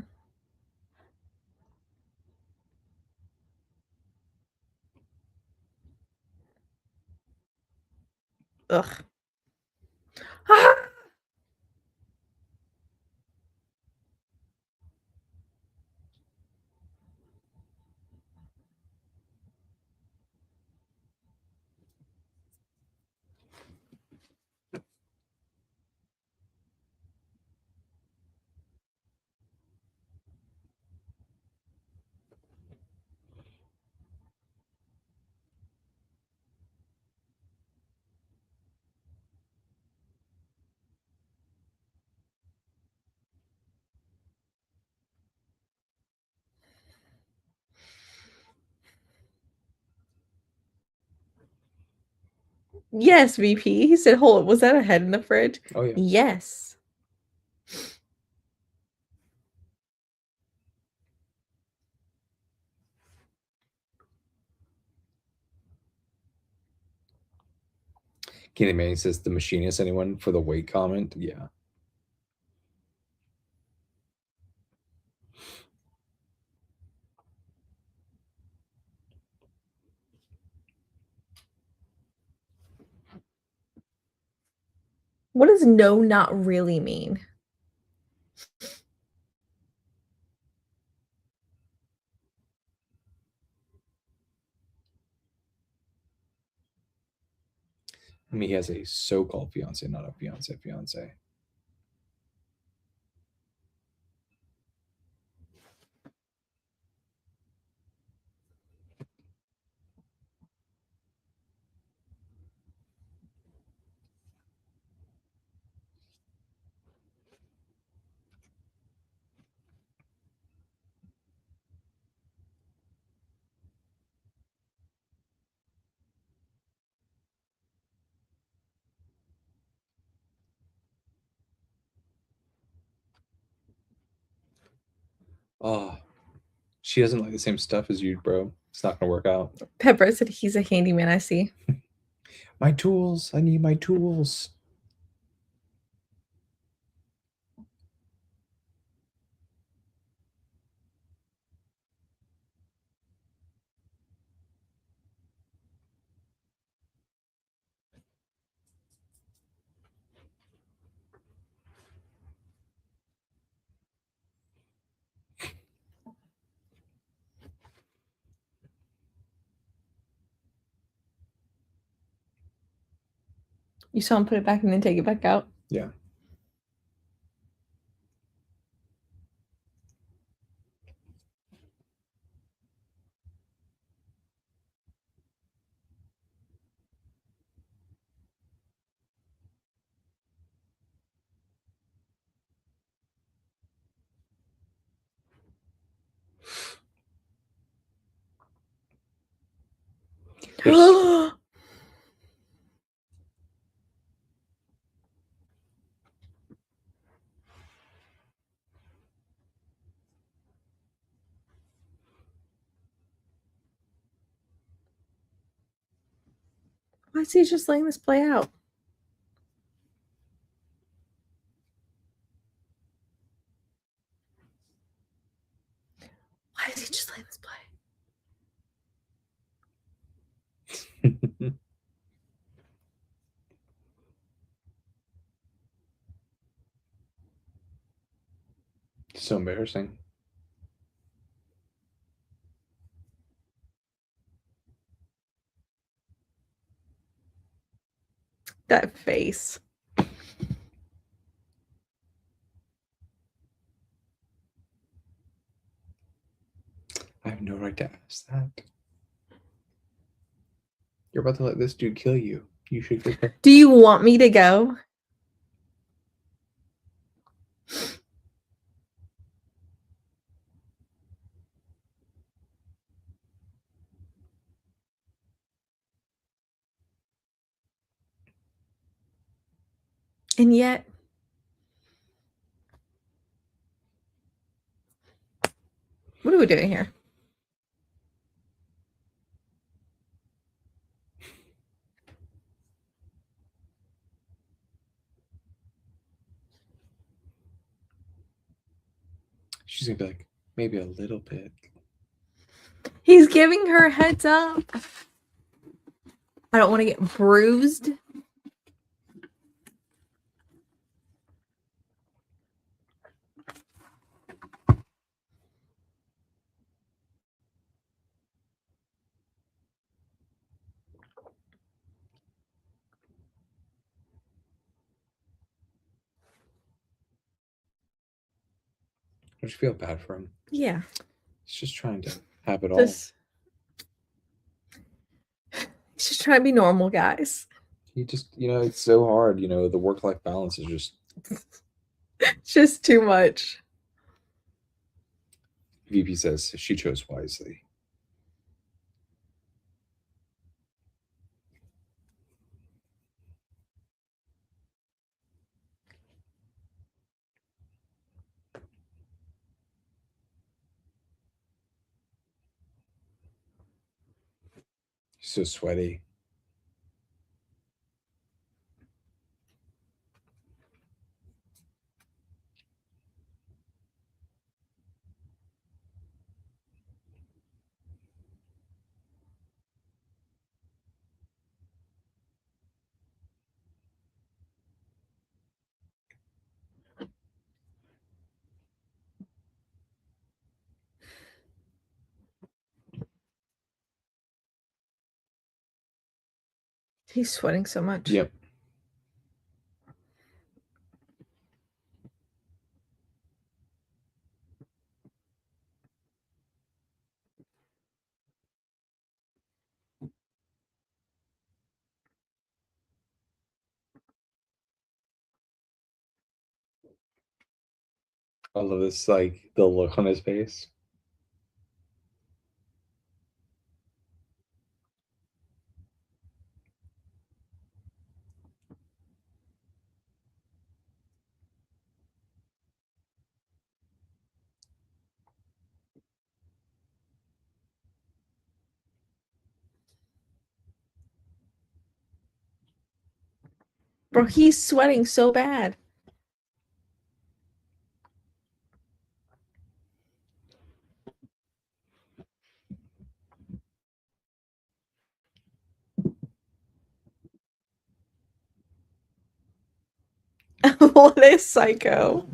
[SPEAKER 2] Ugh. Ah! Yes, VP. He said, hold on, was that a head in the fridge?
[SPEAKER 3] Oh yeah.
[SPEAKER 2] Yes.
[SPEAKER 3] Kenny Manning says the machinist, anyone for the weight comment? Yeah.
[SPEAKER 2] What does no not really mean?
[SPEAKER 3] I mean, he has a so-called fiance, not a fiance. Oh, she doesn't like the same stuff as you, bro. It's not gonna work out.
[SPEAKER 2] Pepper said he's a handyman, I see.
[SPEAKER 3] My tools. I need my tools.
[SPEAKER 2] You saw him put it back and then take it back out?
[SPEAKER 3] Yeah. There's-
[SPEAKER 2] Why is he just letting this play out?
[SPEAKER 3] so embarrassing.
[SPEAKER 2] That face.
[SPEAKER 3] I have no right to ask that. You're about to let this dude kill you. You should go.
[SPEAKER 2] Do you want me to go? And yet, what are we doing here?
[SPEAKER 3] She's gonna be like, maybe a little bit.
[SPEAKER 2] He's giving her a heads up. I don't want to get bruised.
[SPEAKER 3] Don't you feel bad for him?
[SPEAKER 2] Yeah.
[SPEAKER 3] He's just trying to have it all.
[SPEAKER 2] He's just trying to be normal, guys.
[SPEAKER 3] He just, it's so hard. The work-life balance is just
[SPEAKER 2] It's just too much.
[SPEAKER 3] VP says she chose wisely. She's so sweaty.
[SPEAKER 2] He's sweating so much.
[SPEAKER 3] Yep. I love this, the look on his face.
[SPEAKER 2] Bro, he's sweating so bad. What a psycho.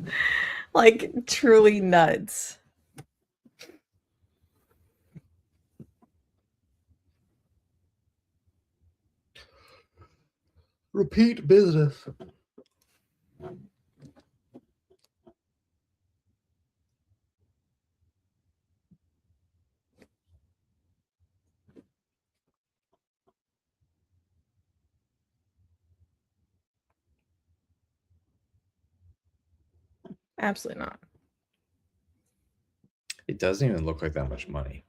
[SPEAKER 2] Truly nuts.
[SPEAKER 3] Repeat business.
[SPEAKER 2] Absolutely not.
[SPEAKER 3] It doesn't even look like that much money.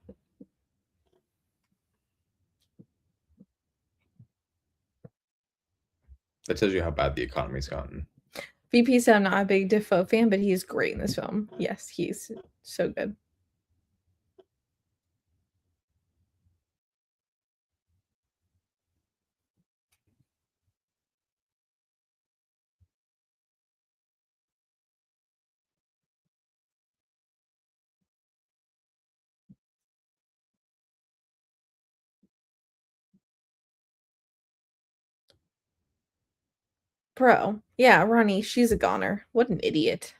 [SPEAKER 3] That tells you how bad the economy's gotten.
[SPEAKER 2] VP said I'm not a big Defoe fan, but he's great in this film. Yes, he's so good. Bro, yeah, Ronnie, she's a goner. What an idiot.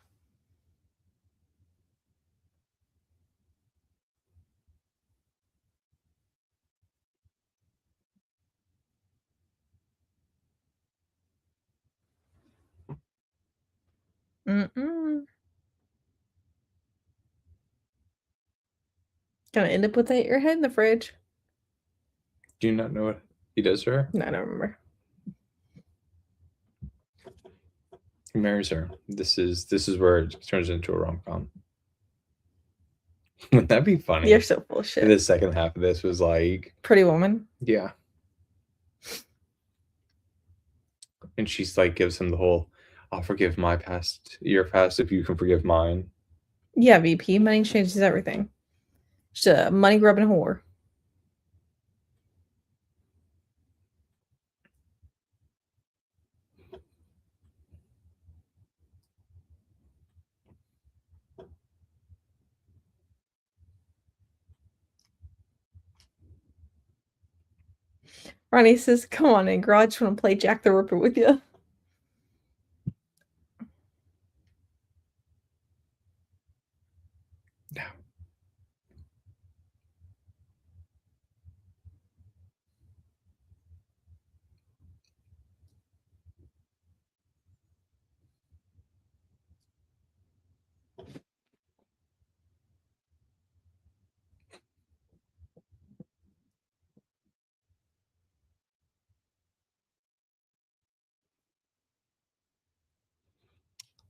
[SPEAKER 2] Mm-mm. Gonna end up with your head in the fridge.
[SPEAKER 3] Do you not know what he does to her?
[SPEAKER 2] No, I don't remember.
[SPEAKER 3] He marries her. This is where it turns into a rom-com. Wouldn't that be funny?
[SPEAKER 2] You're so full of shit.
[SPEAKER 3] The second half of this was like,
[SPEAKER 2] Pretty Woman.
[SPEAKER 3] yeah. And she's like, gives him the whole, I'll forgive my past, your past, if you can forgive mine.
[SPEAKER 2] Yeah, VP. Money changes everything. She's a money grubbing whore. Ronnie says, come on in, garage. Want to play Jack the Ripper with you?
[SPEAKER 3] No.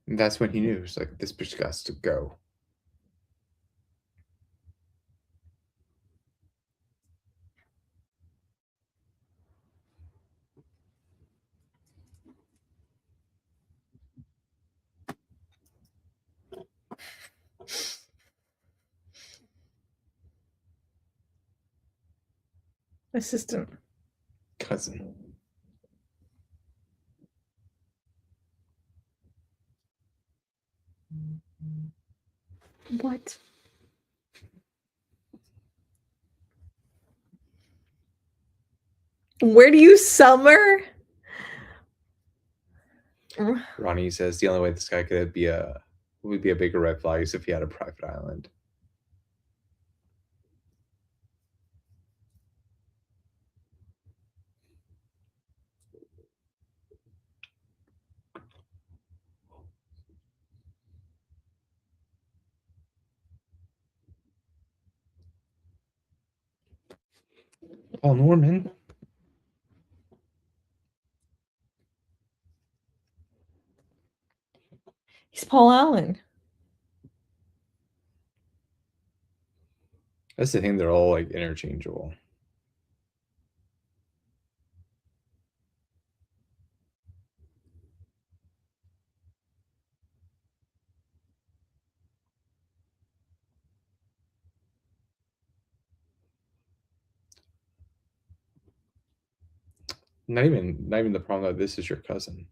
[SPEAKER 3] And that's when he knew. It's like, this bitch got to go.
[SPEAKER 2] Assistant.
[SPEAKER 3] Cousin.
[SPEAKER 2] What? Where do you summer?
[SPEAKER 3] Ronnie says the only way this guy would be a bigger red flag is if he had a private island. Paul Norman.
[SPEAKER 2] He's Paul Allen.
[SPEAKER 3] That's the thing, they're all like interchangeable. Not even the problem that this is your cousin.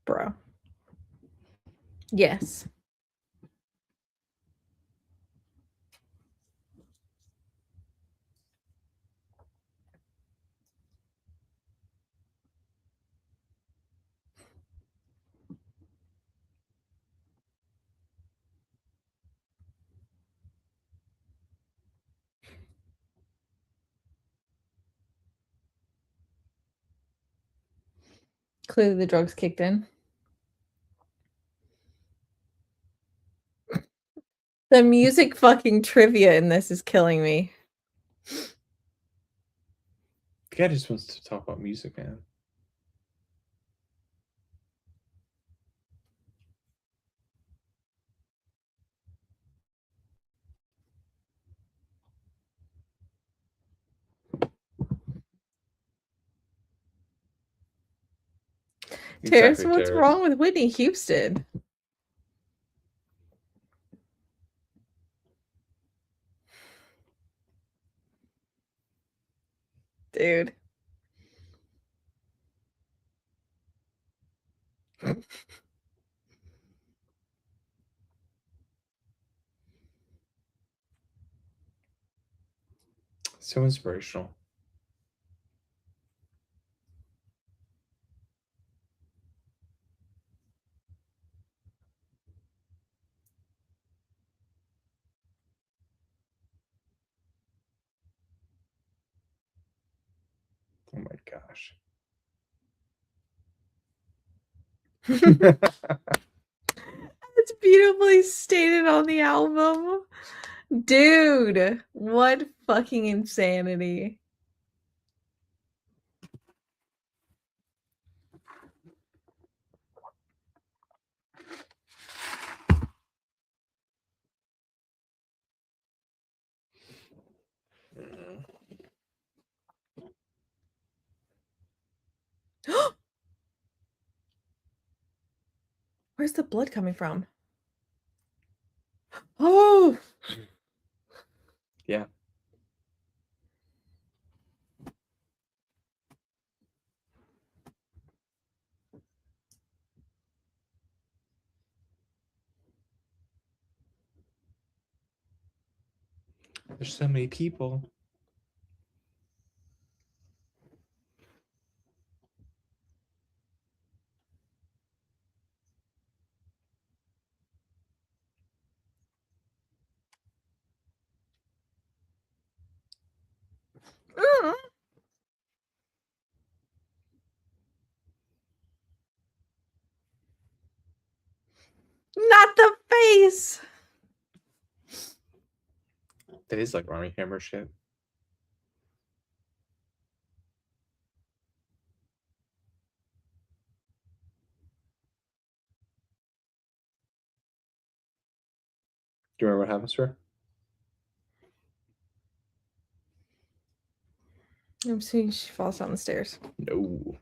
[SPEAKER 2] Bro. Yes. Clearly the drugs kicked in. The music fucking trivia in this is killing me.
[SPEAKER 3] The guy just wants to talk about music, man.
[SPEAKER 2] Terrace,
[SPEAKER 3] Exactly,
[SPEAKER 2] what's
[SPEAKER 3] Terrace.
[SPEAKER 2] wrong with Whitney Houston? Dude.
[SPEAKER 3] So inspirational. Oh my gosh.
[SPEAKER 2] It's beautifully stated on the album. Dude, what fucking insanity. Where's the blood coming from? Oh,
[SPEAKER 3] Yeah. There's so many people.
[SPEAKER 2] mm. Not the face.
[SPEAKER 3] That is like Army Hammer shit. Do you remember what happens to her?
[SPEAKER 2] I'm seeing she falls down the stairs.
[SPEAKER 3] No.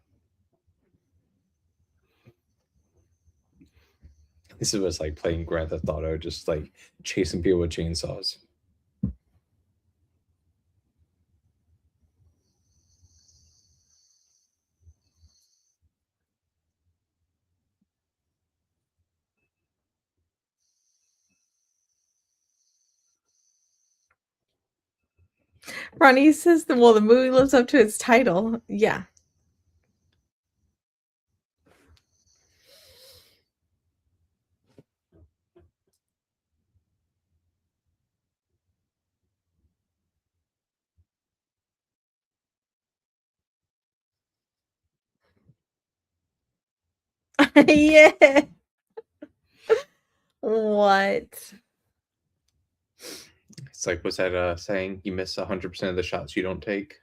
[SPEAKER 3] This was like playing Grand Theft Auto, just like chasing people with chainsaws.
[SPEAKER 2] Ronnie says the movie lives up to its title. Yeah. Yeah. What?
[SPEAKER 3] It's like, what's that saying? You miss 100% of the shots you don't take.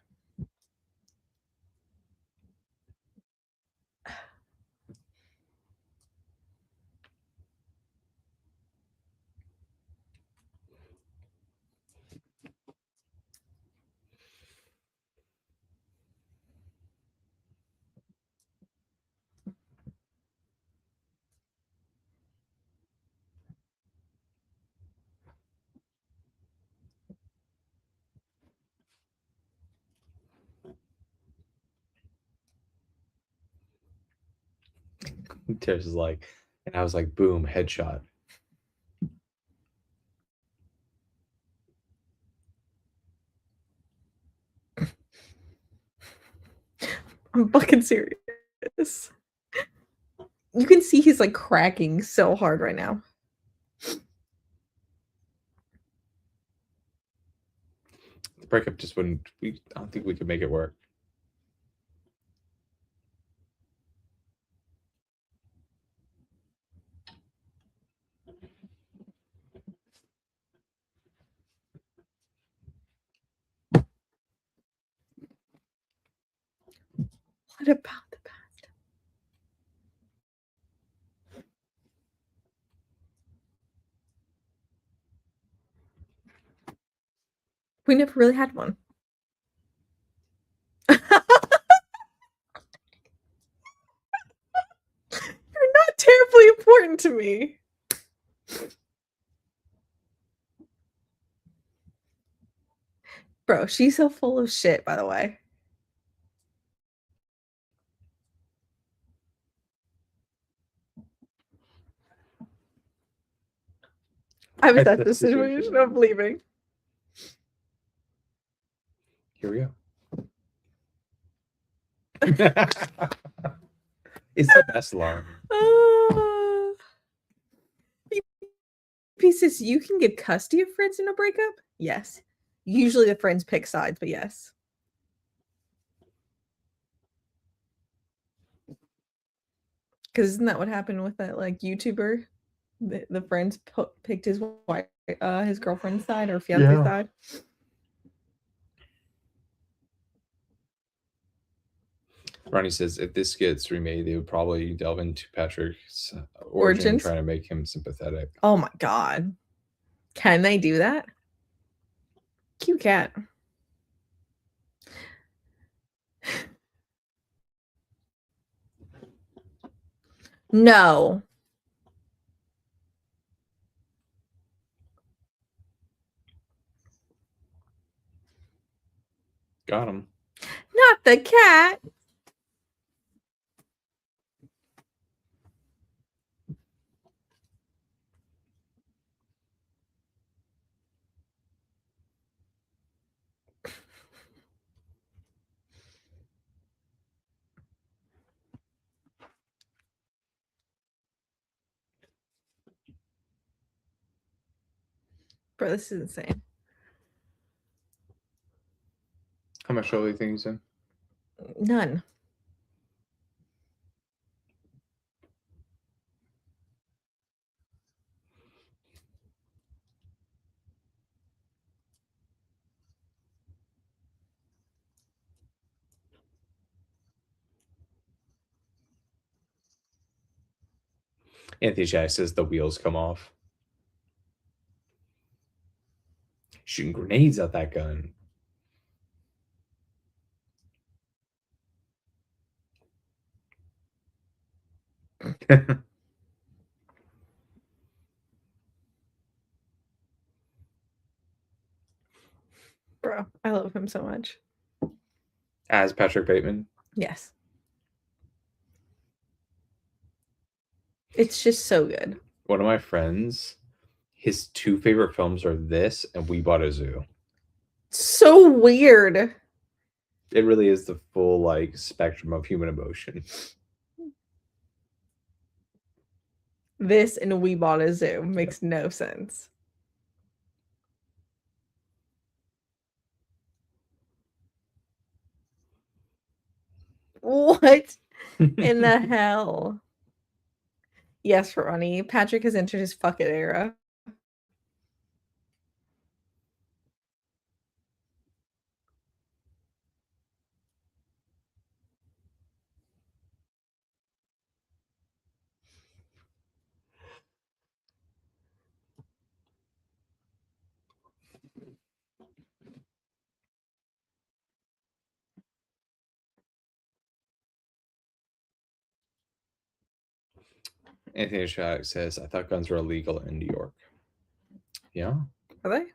[SPEAKER 3] There's like, and I was like, boom, headshot.
[SPEAKER 2] I'm fucking serious. You can see he's like cracking so hard right now.
[SPEAKER 3] The breakup just wouldn't. I don't think we could make it work.
[SPEAKER 2] What about the past? We never really had one. You're not terribly important to me. Bro, she's so full of shit, by the way. I was at this situation of leaving.
[SPEAKER 3] Here we go. It's the best alarm.
[SPEAKER 2] Pieces, you can get custody of friends in a breakup? Yes. Usually the friends pick sides, but yes. Because isn't that what happened with that like YouTuber? The friends picked his wife, his girlfriend's side or fiance's side.
[SPEAKER 3] Ronnie says if this gets remade, they would probably delve into Patrick's origin,
[SPEAKER 2] Origins?
[SPEAKER 3] trying to make him sympathetic.
[SPEAKER 2] Oh my god. Can they do that? Cute cat. No.
[SPEAKER 3] Got him.
[SPEAKER 2] Not the cat. Bro, this is insane.
[SPEAKER 3] How much trouble do you think he's in?
[SPEAKER 2] None.
[SPEAKER 3] Anthony Jack says the wheels come off. Shooting grenades at that gun.
[SPEAKER 2] Bro, I love him so much.
[SPEAKER 3] As Patrick Bateman?
[SPEAKER 2] Yes. It's just so good.
[SPEAKER 3] One of my friends, his two favorite films are this and We Bought a Zoo.
[SPEAKER 2] So weird.
[SPEAKER 3] It really is the full like spectrum of human emotion.
[SPEAKER 2] This and We Bought a Zoo makes no sense. What in the hell? Yes, Ronnie. Patrick has entered his fuck it era.
[SPEAKER 3] Anthony Jack says, I thought guns were illegal in New York. Yeah.
[SPEAKER 2] Are they?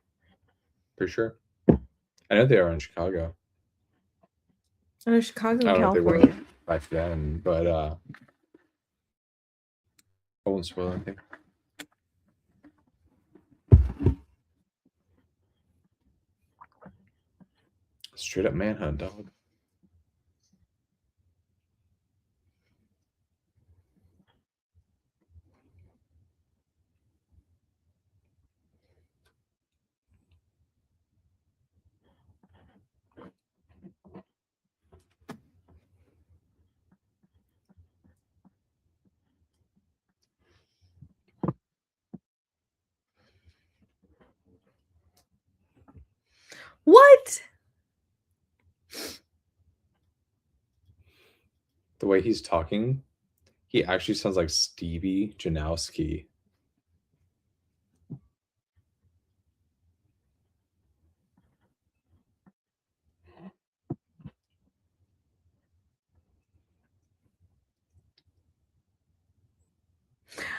[SPEAKER 3] For sure. I know they are in Chicago.
[SPEAKER 2] I know Chicago
[SPEAKER 3] I
[SPEAKER 2] and
[SPEAKER 3] don't know if they were
[SPEAKER 2] California.
[SPEAKER 3] back then, but I won't spoil anything. Straight up manhunt, dog.
[SPEAKER 2] What?
[SPEAKER 3] The way he's talking, he actually sounds like Stevie Janowski.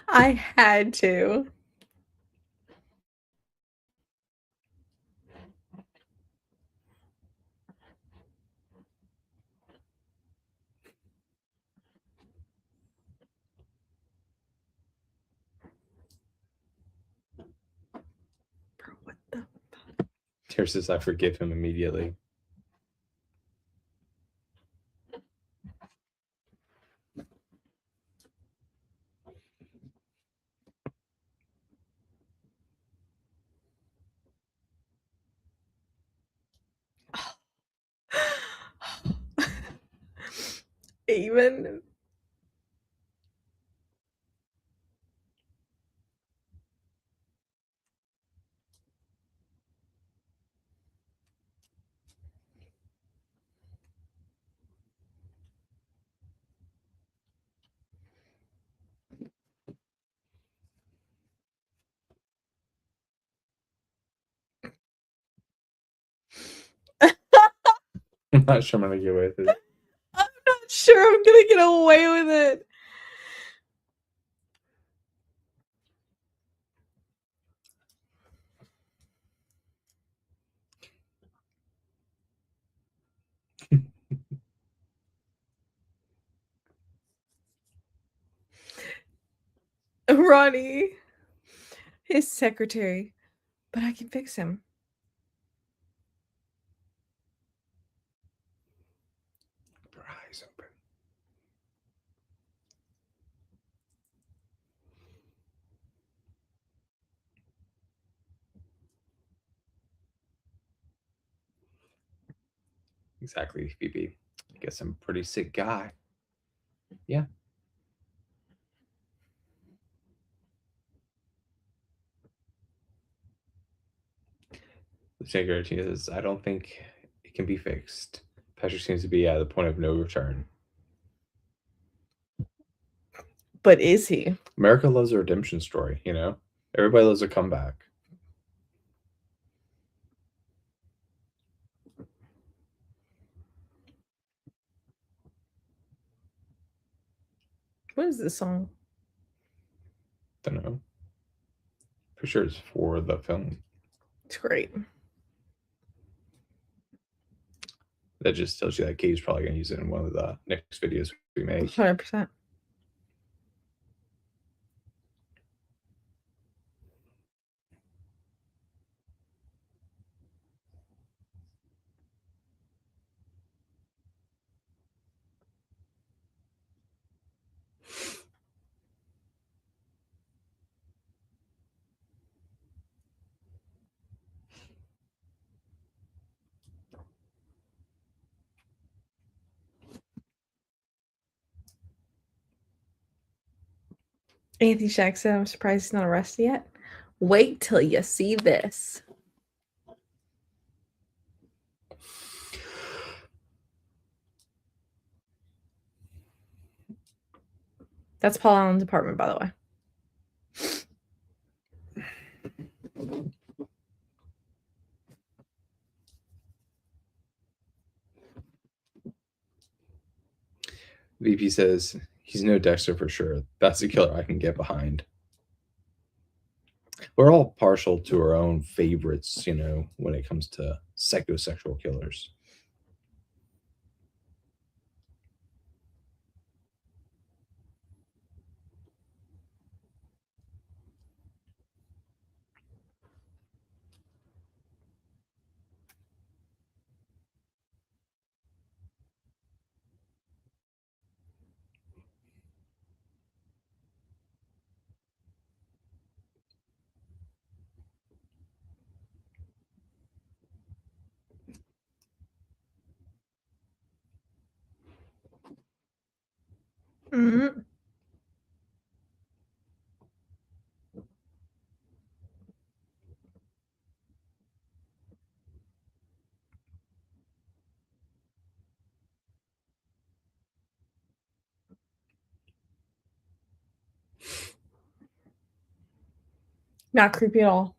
[SPEAKER 2] I had to. Bro, what the?
[SPEAKER 3] Tear says, I forgive him immediately.
[SPEAKER 2] Even
[SPEAKER 3] I'm not sure I'm gonna get away with it.
[SPEAKER 2] I'm not sure I'm gonna get away with it. Ronnie, his secretary, but I can fix him.
[SPEAKER 3] Her eyes open. Exactly, Phoebe. I guess I'm a pretty sick guy. Yeah. Lieutenant Garrity says, I don't think it can be fixed. Patrick seems to be at the point of no return.
[SPEAKER 2] But is he?
[SPEAKER 3] America loves a redemption story, you know? Everybody loves a comeback.
[SPEAKER 2] What is this song?
[SPEAKER 3] Don't know. For sure it's for the film.
[SPEAKER 2] It's great.
[SPEAKER 3] That just tells you that Gabe's probably going to use it in one of the next videos we make.
[SPEAKER 2] 100%. Anthony Shack said, I'm surprised he's not arrested yet. Wait till you see this. That's Paul Allen's apartment, by the way.
[SPEAKER 3] VP says, he's no Dexter for sure. That's a killer I can get behind. We're all partial to our own favorites, you know, when it comes to psychosexual killers.
[SPEAKER 2] Mm-hmm. Not creepy at all.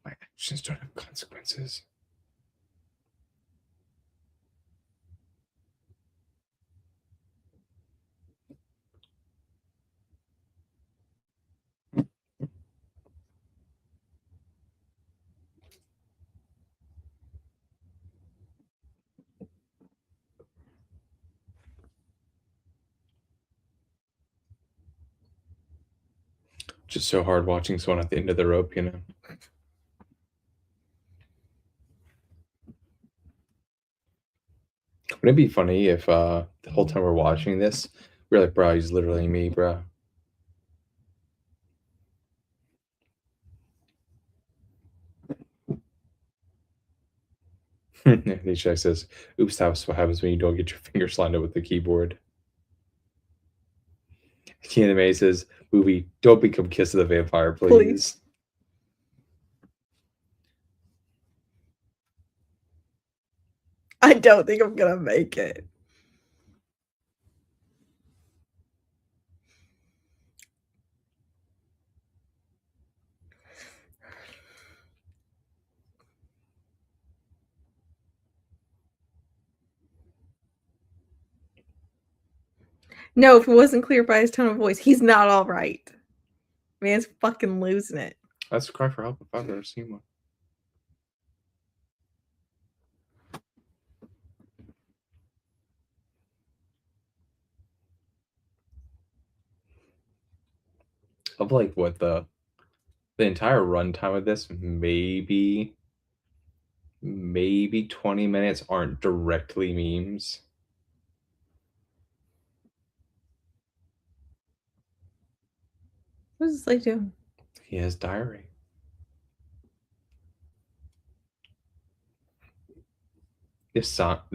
[SPEAKER 3] My actions don't have consequences. Just so hard watching someone at the end of the rope, you know? Wouldn't it be funny if the whole time we're watching this, we're like, bro, he's literally me, bro. The check says, oops, that's what happens when you don't get your fingers lined up with the keyboard. Keanu May says, movie, don't become Kiss of the Vampire, please.
[SPEAKER 2] I don't think I'm gonna make it. No, if it wasn't clear by his tone of voice, he's not all right. Man's fucking losing it.
[SPEAKER 3] That's a cry for help if I've ever seen one. Of like what the entire runtime of this, maybe 20 minutes aren't directly memes.
[SPEAKER 2] What does this like doing?
[SPEAKER 3] He has diary. This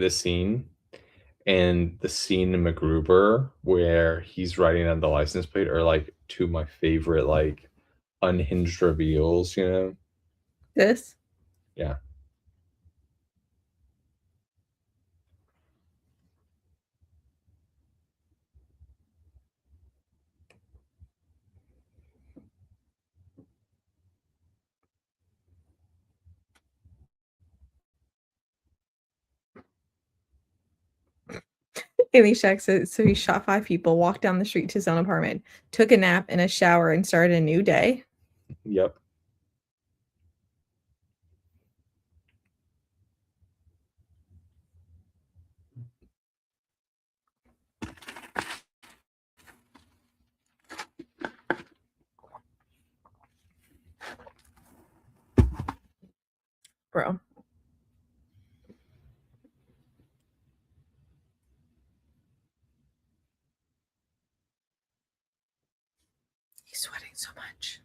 [SPEAKER 3] scene and the scene in MacGruber where he's writing on the license plate are like two of my favorite like unhinged reveals, you know?
[SPEAKER 2] This?
[SPEAKER 3] Yeah.
[SPEAKER 2] Amy Shack says, so he shot 5 people, walked down the street to his own apartment, took a nap and a shower, and started a new day.
[SPEAKER 3] Yep.
[SPEAKER 2] Bro. He's sweating so much.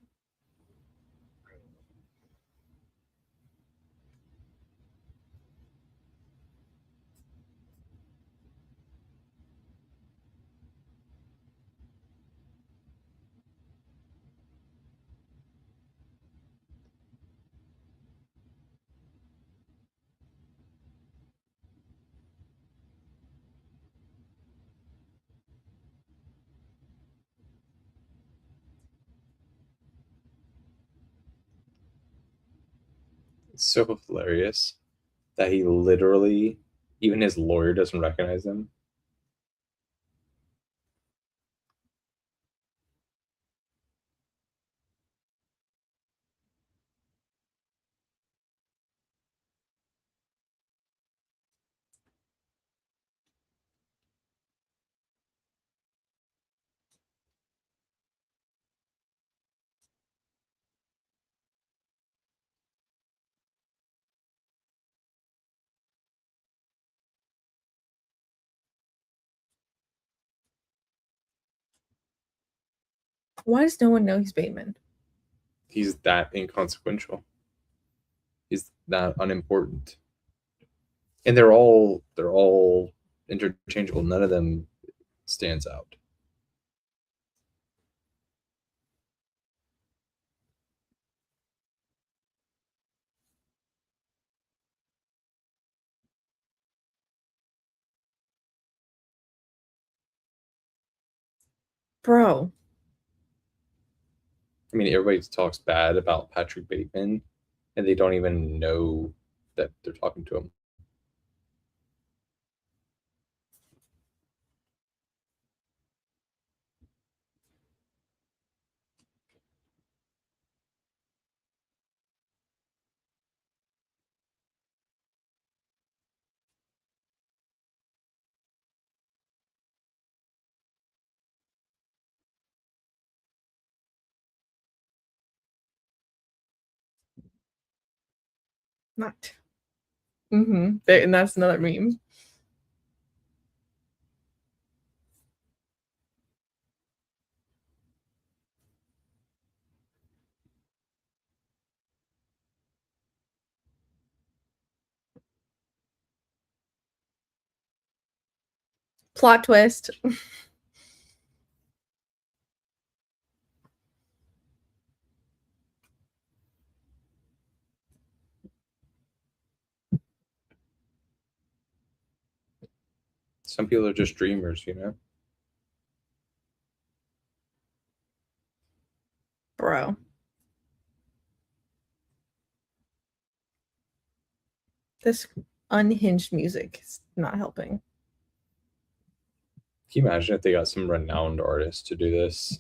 [SPEAKER 3] It's so hilarious that he literally, even his lawyer doesn't recognize him.
[SPEAKER 2] Why does no one know he's Bateman?
[SPEAKER 3] He's that inconsequential. He's that unimportant. And they're all interchangeable. None of them stands out.
[SPEAKER 2] Bro.
[SPEAKER 3] I mean, everybody talks bad about Patrick Bateman, and they don't even know that they're talking to him.
[SPEAKER 2] Not. Mm-hmm. And that's another meme. Plot twist.
[SPEAKER 3] Some people are just dreamers, you know?
[SPEAKER 2] Bro. This unhinged music is not helping.
[SPEAKER 3] Can you imagine if they got some renowned artists to do this?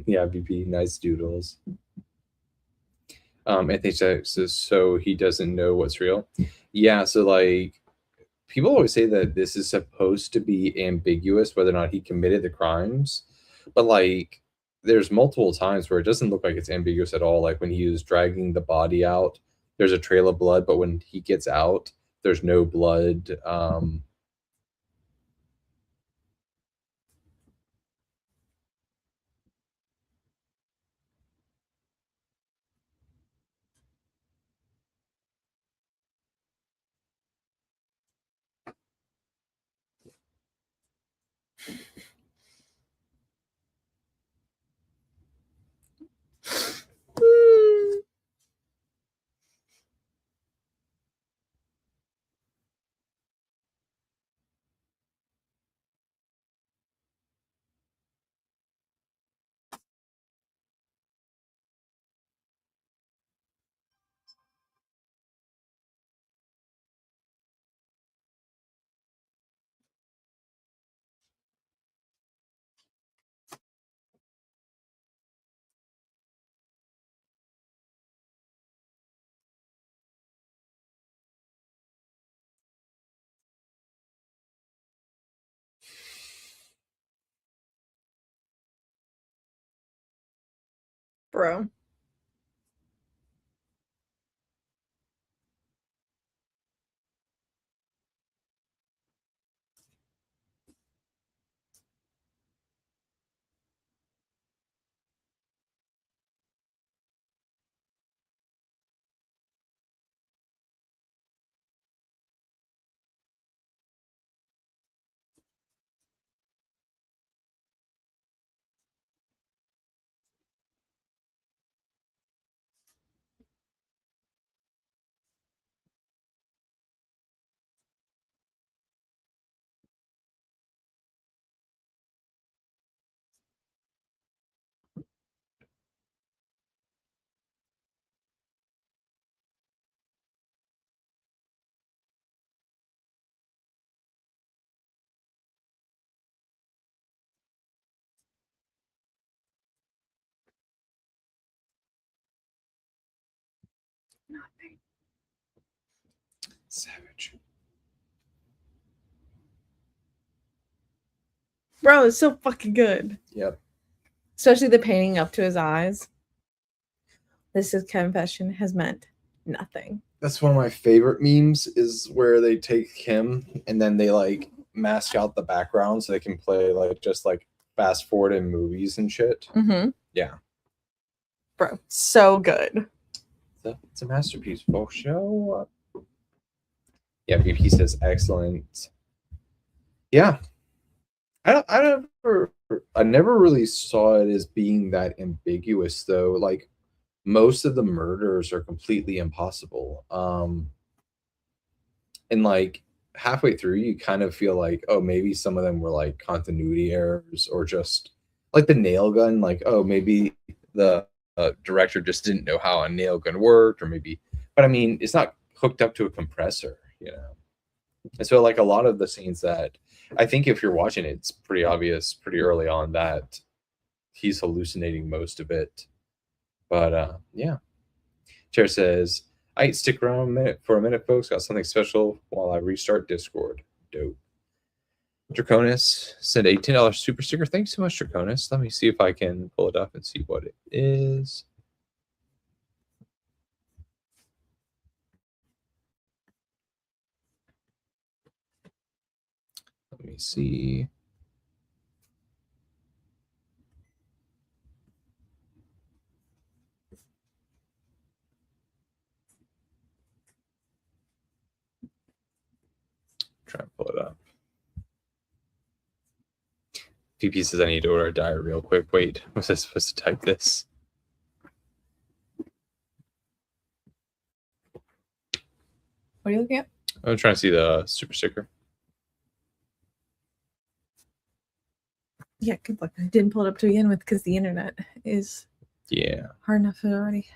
[SPEAKER 3] Yeah, VP, nice doodles. Anthony says, so he doesn't know what's real. Yeah, so like people always say that this is supposed to be ambiguous whether or not he committed the crimes, but like there's multiple times where it doesn't look like it's ambiguous at all. Like when he was dragging the body out, there's a trail of blood, but when he gets out, there's no blood.
[SPEAKER 2] Bro. Nothing.
[SPEAKER 3] Savage.
[SPEAKER 2] Bro, it's so fucking good.
[SPEAKER 3] Yep.
[SPEAKER 2] Especially the painting up to his eyes. This is confession has meant nothing.
[SPEAKER 3] That's one of my favorite memes is where they take him and then they like mask out the background so they can play like just like fast forward in movies and shit.
[SPEAKER 2] Mm-hmm.
[SPEAKER 3] Yeah.
[SPEAKER 2] Bro, so good.
[SPEAKER 3] It's a masterpiece, folks. Show up. Yeah, VP says excellent. Yeah. I never really saw it as being that ambiguous though. Like most of the murders are completely impossible. And like halfway through you kind of feel like, oh, maybe some of them were like continuity errors or just like the nail gun, like, oh, maybe the director just didn't know how a nail gun worked, or maybe, but I mean, it's not hooked up to a compressor, you know. And so like a lot of the scenes that I think if you're watching it, it's pretty obvious pretty early on that he's hallucinating most of it. But yeah. Chair says, I stick around for a minute, folks. Got something special while I restart Discord. Dope. Draconis sent $18 super sticker. Thanks so much, Draconis. Let me see if I can pull it up and see what it is. Let me see. Try and pull it up. VP says I need to order a diet real quick. Wait, was I supposed to type this?
[SPEAKER 2] What are you looking at?
[SPEAKER 3] I'm trying to see the super sticker.
[SPEAKER 2] Yeah, good luck. I didn't pull it up to begin with because the internet is
[SPEAKER 3] hard
[SPEAKER 2] enough already.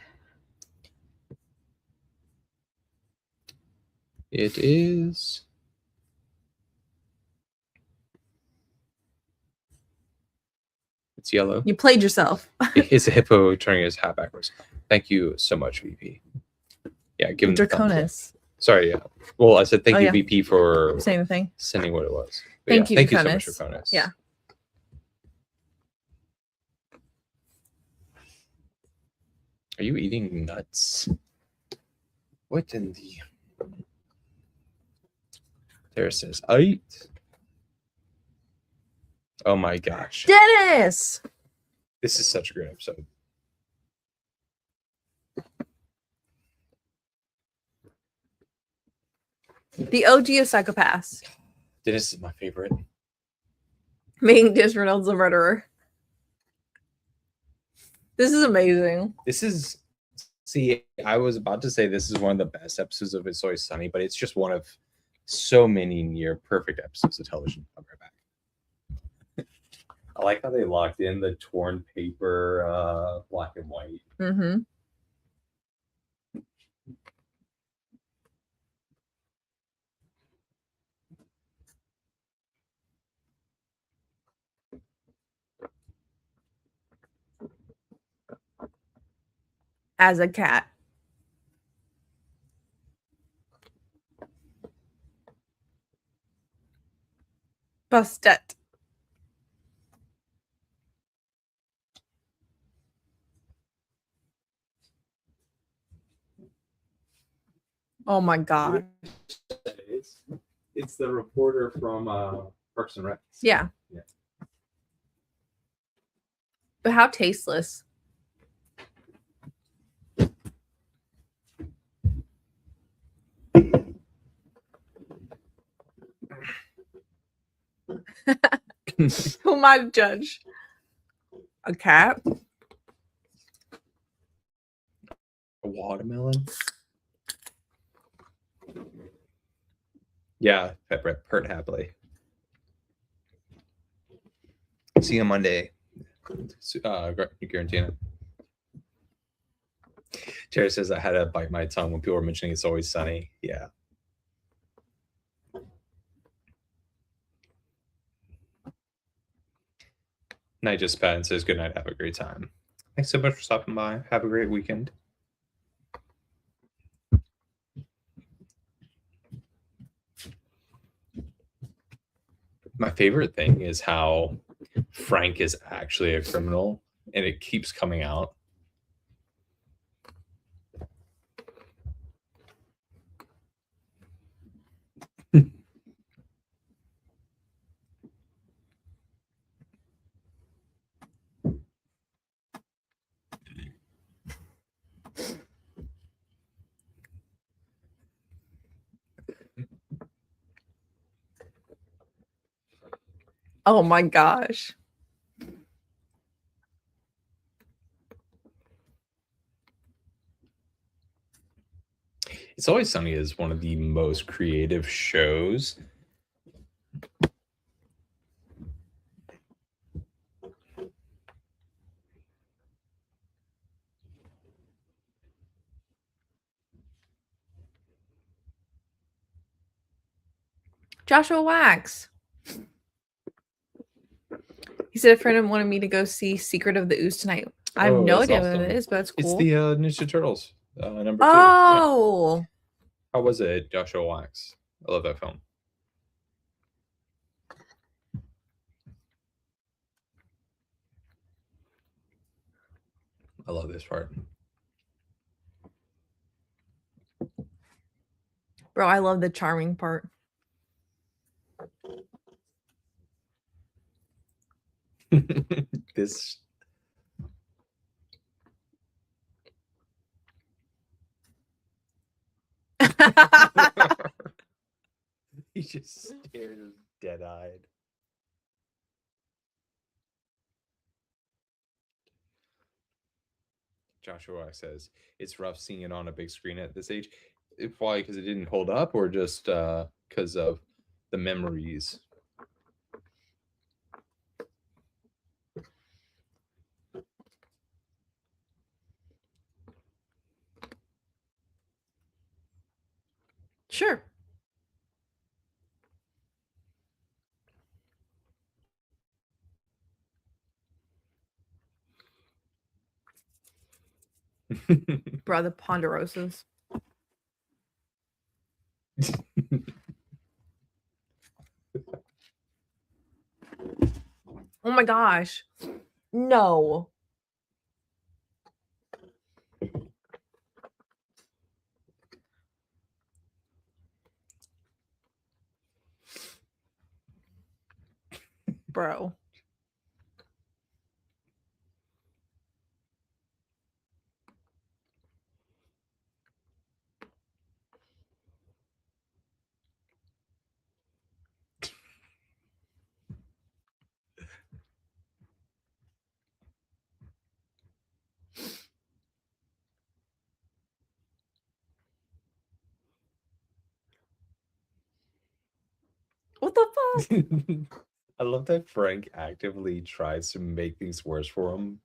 [SPEAKER 3] It is. It's yellow.
[SPEAKER 2] You played yourself.
[SPEAKER 3] It's a hippo turning his hat backwards. Thank you so much, VP. Yeah, give him the thumbs up.
[SPEAKER 2] Draconis.
[SPEAKER 3] Sorry, yeah. Well, I said thank
[SPEAKER 2] Oh,
[SPEAKER 3] you,
[SPEAKER 2] yeah.
[SPEAKER 3] VP, for
[SPEAKER 2] Same thing.
[SPEAKER 3] sending what it was. But
[SPEAKER 2] Thank you,
[SPEAKER 3] thank you so much,
[SPEAKER 2] Draconis.
[SPEAKER 3] Draconis.
[SPEAKER 2] Yeah.
[SPEAKER 3] Are you eating nuts? What in the... There it says, eight. Oh my gosh.
[SPEAKER 2] Dennis!
[SPEAKER 3] This is such a great episode.
[SPEAKER 2] The OG of psychopaths.
[SPEAKER 3] Dennis is my favorite.
[SPEAKER 2] Making Dennis Reynolds a murderer. This is amazing.
[SPEAKER 3] This is... See, I was about to say this is one of the best episodes of It's Always Sunny, but it's just one of so many near perfect episodes of television. I'll be right back. I like how they locked in the torn paper, black and white.
[SPEAKER 2] Mm-hmm. As a cat. Bastet. Oh my god.
[SPEAKER 3] It's the reporter from Parks and Rec.
[SPEAKER 2] Yeah.
[SPEAKER 3] Yeah.
[SPEAKER 2] But how tasteless. Who am I to judge? A cat?
[SPEAKER 3] A watermelon? Yeah, pert happily. See you on Monday. Garantina. Terry says I had to bite my tongue when people were mentioning It's Always Sunny. Yeah. Night just Pat says good night. Have a great time. Thanks so much for stopping by. Have a great weekend. My favorite thing is how Frank is actually a criminal and it keeps coming out.
[SPEAKER 2] Oh my gosh.
[SPEAKER 3] It's Always Sunny is one of the most creative shows.
[SPEAKER 2] Joshua Wax. He said a friend of wanted me to go see Secret of the Ooze tonight. I have no
[SPEAKER 3] that's
[SPEAKER 2] idea what
[SPEAKER 3] awesome.
[SPEAKER 2] it is, but it's cool.
[SPEAKER 3] It's the Ninja Turtles number 2.
[SPEAKER 2] Oh.
[SPEAKER 3] Yeah. How was it, Joshua Wax? I love that film. I love this part.
[SPEAKER 2] Bro, I love the charming part.
[SPEAKER 3] This he just stared dead-eyed. Joshua says it's rough seeing it on a big screen at this age. Why? Because it didn't hold up, or just because of the memories?
[SPEAKER 2] Sure. Bro, the ponderosas. Oh my gosh. No. Bro. What the fuck?
[SPEAKER 3] I love that Frank actively tries to make things worse for him.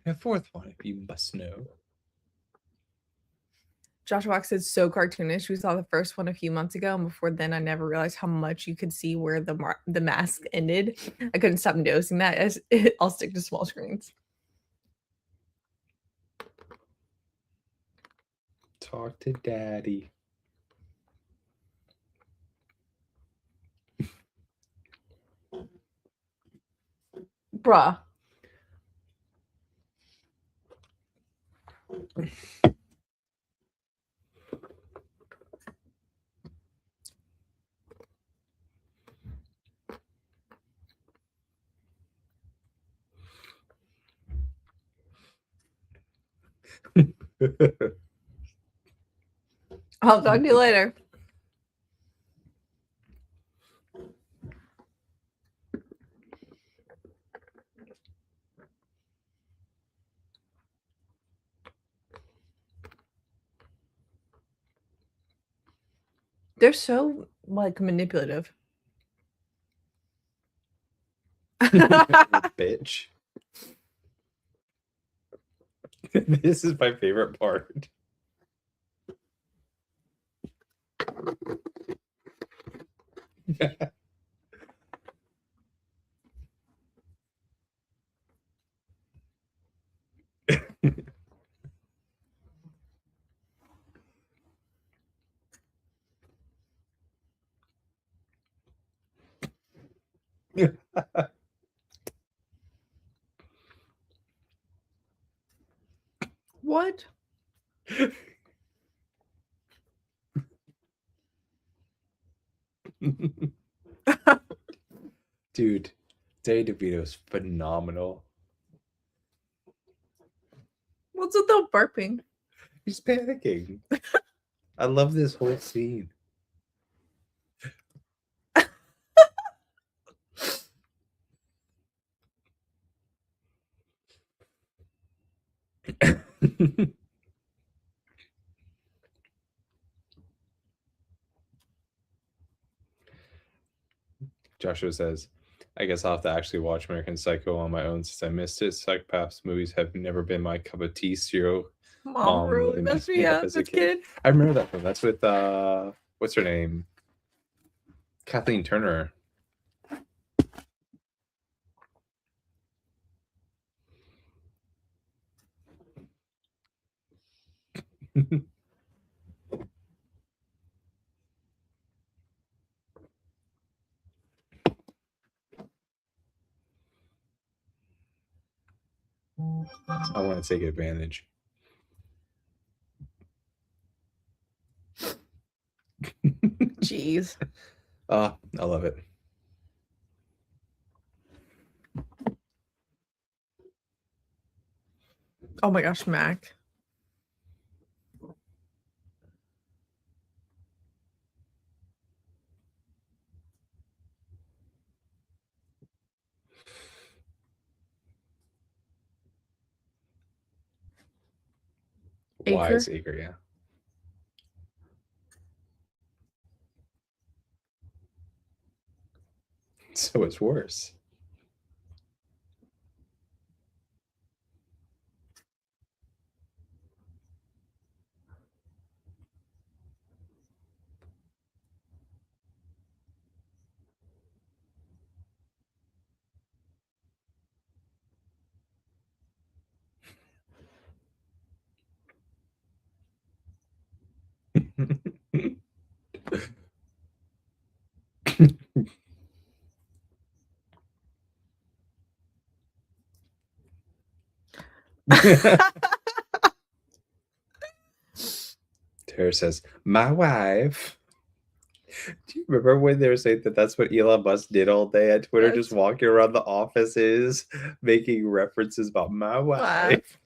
[SPEAKER 3] A fourth one, if you must know.
[SPEAKER 2] Josh Wax is so cartoonish. We saw the first one a few months ago, and before then, I never realized how much you could see where the mask ended. I couldn't stop noticing that. As I'll stick to small screens.
[SPEAKER 3] Talk to daddy.
[SPEAKER 2] Bruh. I'll talk to you later. They're so like manipulative.
[SPEAKER 3] Bitch. This is my favorite part.
[SPEAKER 2] What?
[SPEAKER 3] Dude, Danny DeVito's phenomenal.
[SPEAKER 2] What's with the burping?
[SPEAKER 3] He's panicking. I love this whole scene. Joshua says, I guess I'll have to actually watch American Psycho on my own since I missed it. Psychopaths movies have never been my cup of tea. Serial
[SPEAKER 2] Mom really messed me up as a kid.
[SPEAKER 3] I remember that film. That's with what's her name? Kathleen Turner. I want to take advantage.
[SPEAKER 2] Jeez.
[SPEAKER 3] I love it.
[SPEAKER 2] Oh my gosh, Mac.
[SPEAKER 3] Wise acre, yeah. So it's worse. Tara says, "My wife." Do you remember when they were saying that that's what Elon Musk did all day at Twitter,
[SPEAKER 2] Yes.
[SPEAKER 3] just walking around the offices, making references about my wife?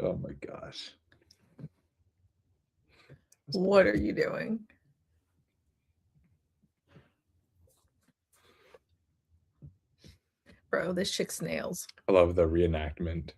[SPEAKER 3] Oh my gosh.
[SPEAKER 2] What are you doing? Bro, this chick's nails.
[SPEAKER 3] I love the reenactment.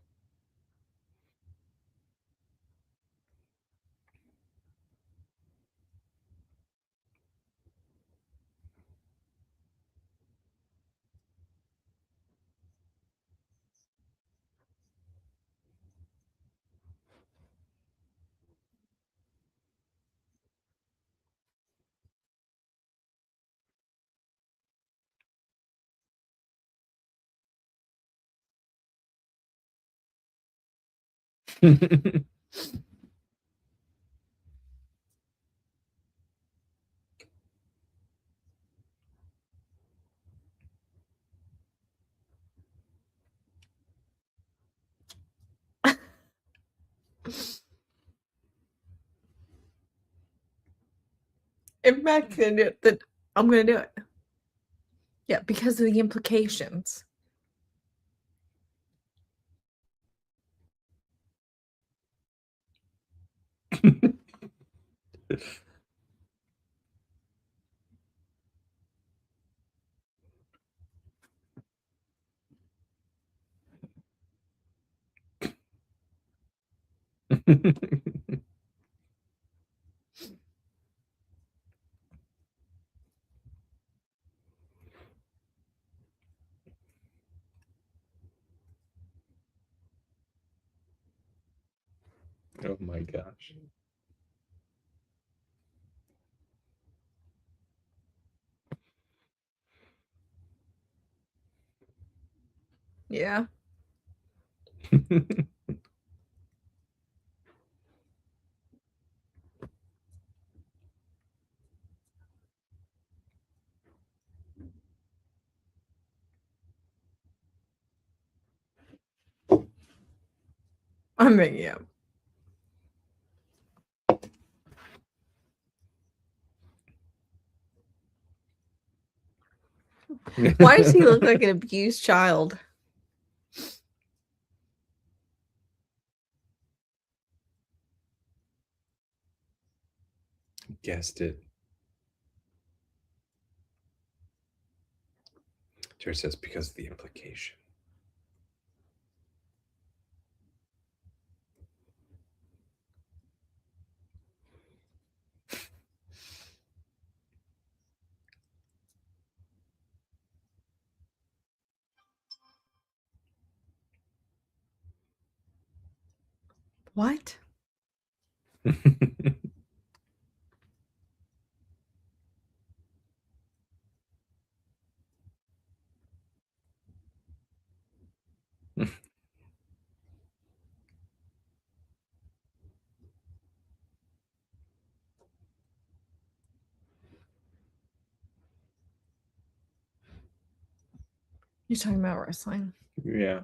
[SPEAKER 2] If Matt's gonna do it, then I'm gonna do it. Yeah, because of the implications.
[SPEAKER 3] Oh my gosh.
[SPEAKER 2] Yeah. I'm making it. Why does he look like an abused child?
[SPEAKER 3] Guessed it. Tara says, because of the implication.
[SPEAKER 2] What? You're talking about wrestling.
[SPEAKER 3] Yeah.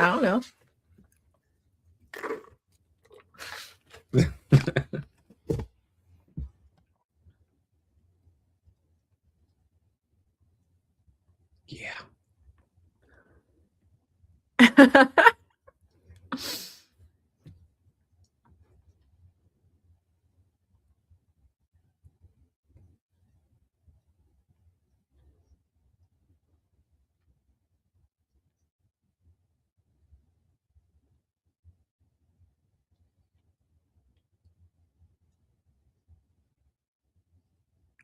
[SPEAKER 2] I don't know.
[SPEAKER 3] Yeah.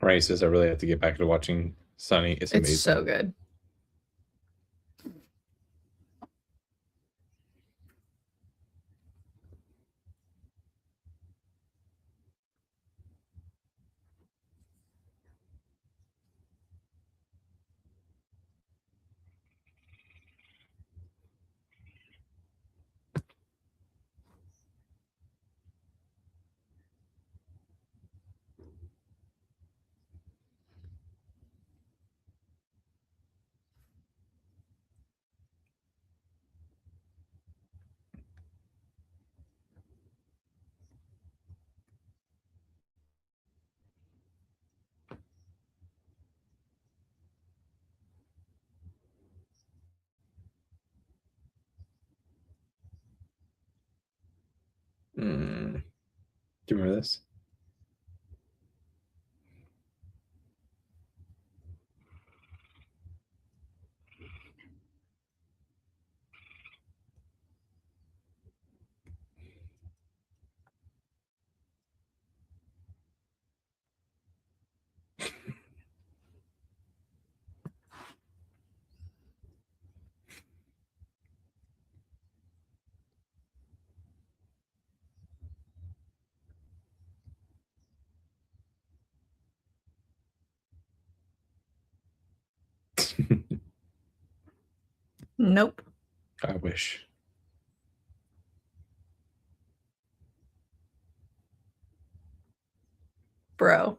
[SPEAKER 3] Ray says I really have to get back to watching Sunny. It's amazing.
[SPEAKER 2] It's so good.
[SPEAKER 3] Do you remember this?
[SPEAKER 2] Nope.
[SPEAKER 3] I wish.
[SPEAKER 2] Bro.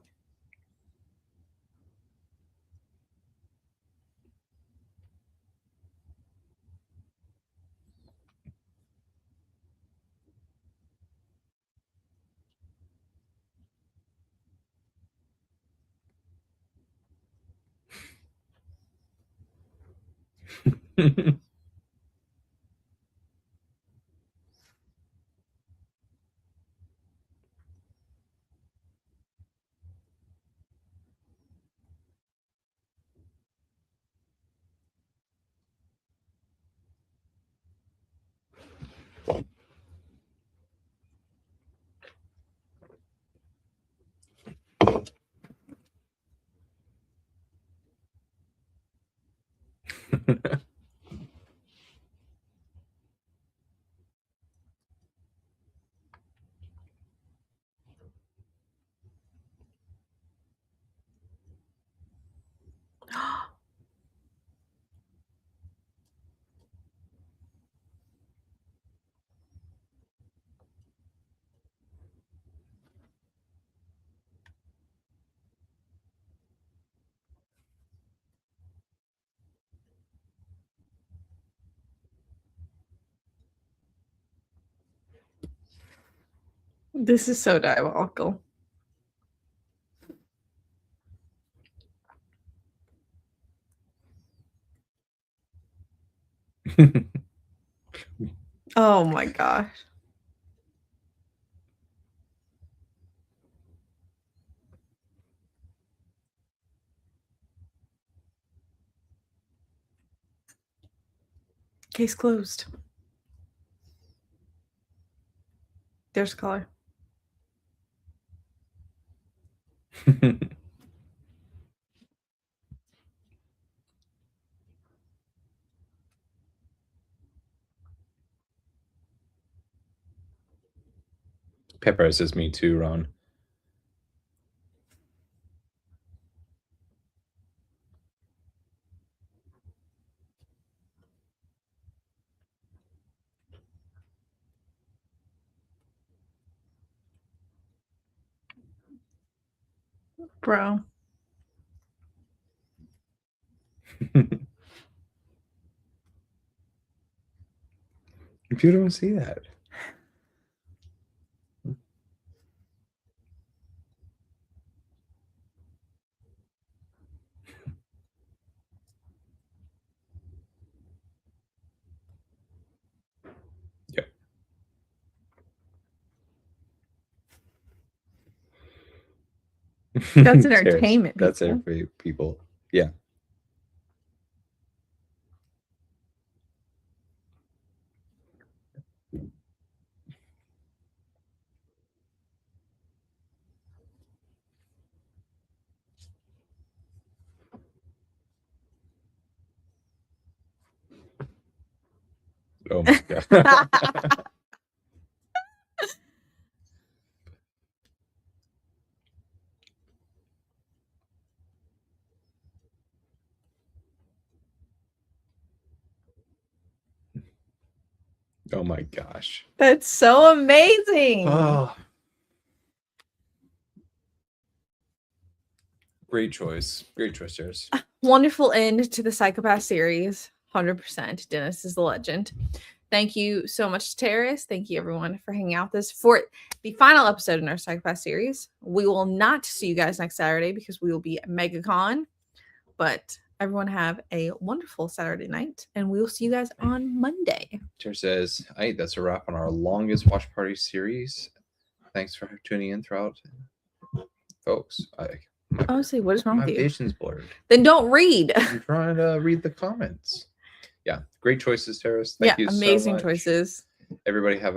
[SPEAKER 2] This is so diabolical. Oh my gosh. Case closed. There's caller.
[SPEAKER 3] Pepper says me too, Ron.
[SPEAKER 2] Bro.
[SPEAKER 3] People don't see that. Yep.
[SPEAKER 2] That's
[SPEAKER 3] Terrace,
[SPEAKER 2] entertainment,
[SPEAKER 3] That's
[SPEAKER 2] people.
[SPEAKER 3] it for people. Yeah. Oh my god. Oh my gosh.
[SPEAKER 2] That's so amazing.
[SPEAKER 3] Oh. Great choice. Great choice, Terrace.
[SPEAKER 2] Wonderful end to the Psychopath series. 100%. Dennis is the legend. Thank you so much, Terrace. Thank you, everyone, for hanging out this for the final episode in our Psychopath series. We will not see you guys next Saturday because we will be at MegaCon. But everyone have a wonderful Saturday night, and we will see you guys on Monday.
[SPEAKER 3] Terrace says, "Hey, that's a wrap on our longest watch party series. Thanks for tuning in throughout, folks."
[SPEAKER 2] Honestly, what is wrong
[SPEAKER 3] My
[SPEAKER 2] with you?
[SPEAKER 3] vision's blurred.
[SPEAKER 2] Then don't read.
[SPEAKER 3] I'm trying to read the comments. Yeah, great choices, Terrace. Thank you
[SPEAKER 2] amazing
[SPEAKER 3] so much.
[SPEAKER 2] choices.
[SPEAKER 3] Everybody have a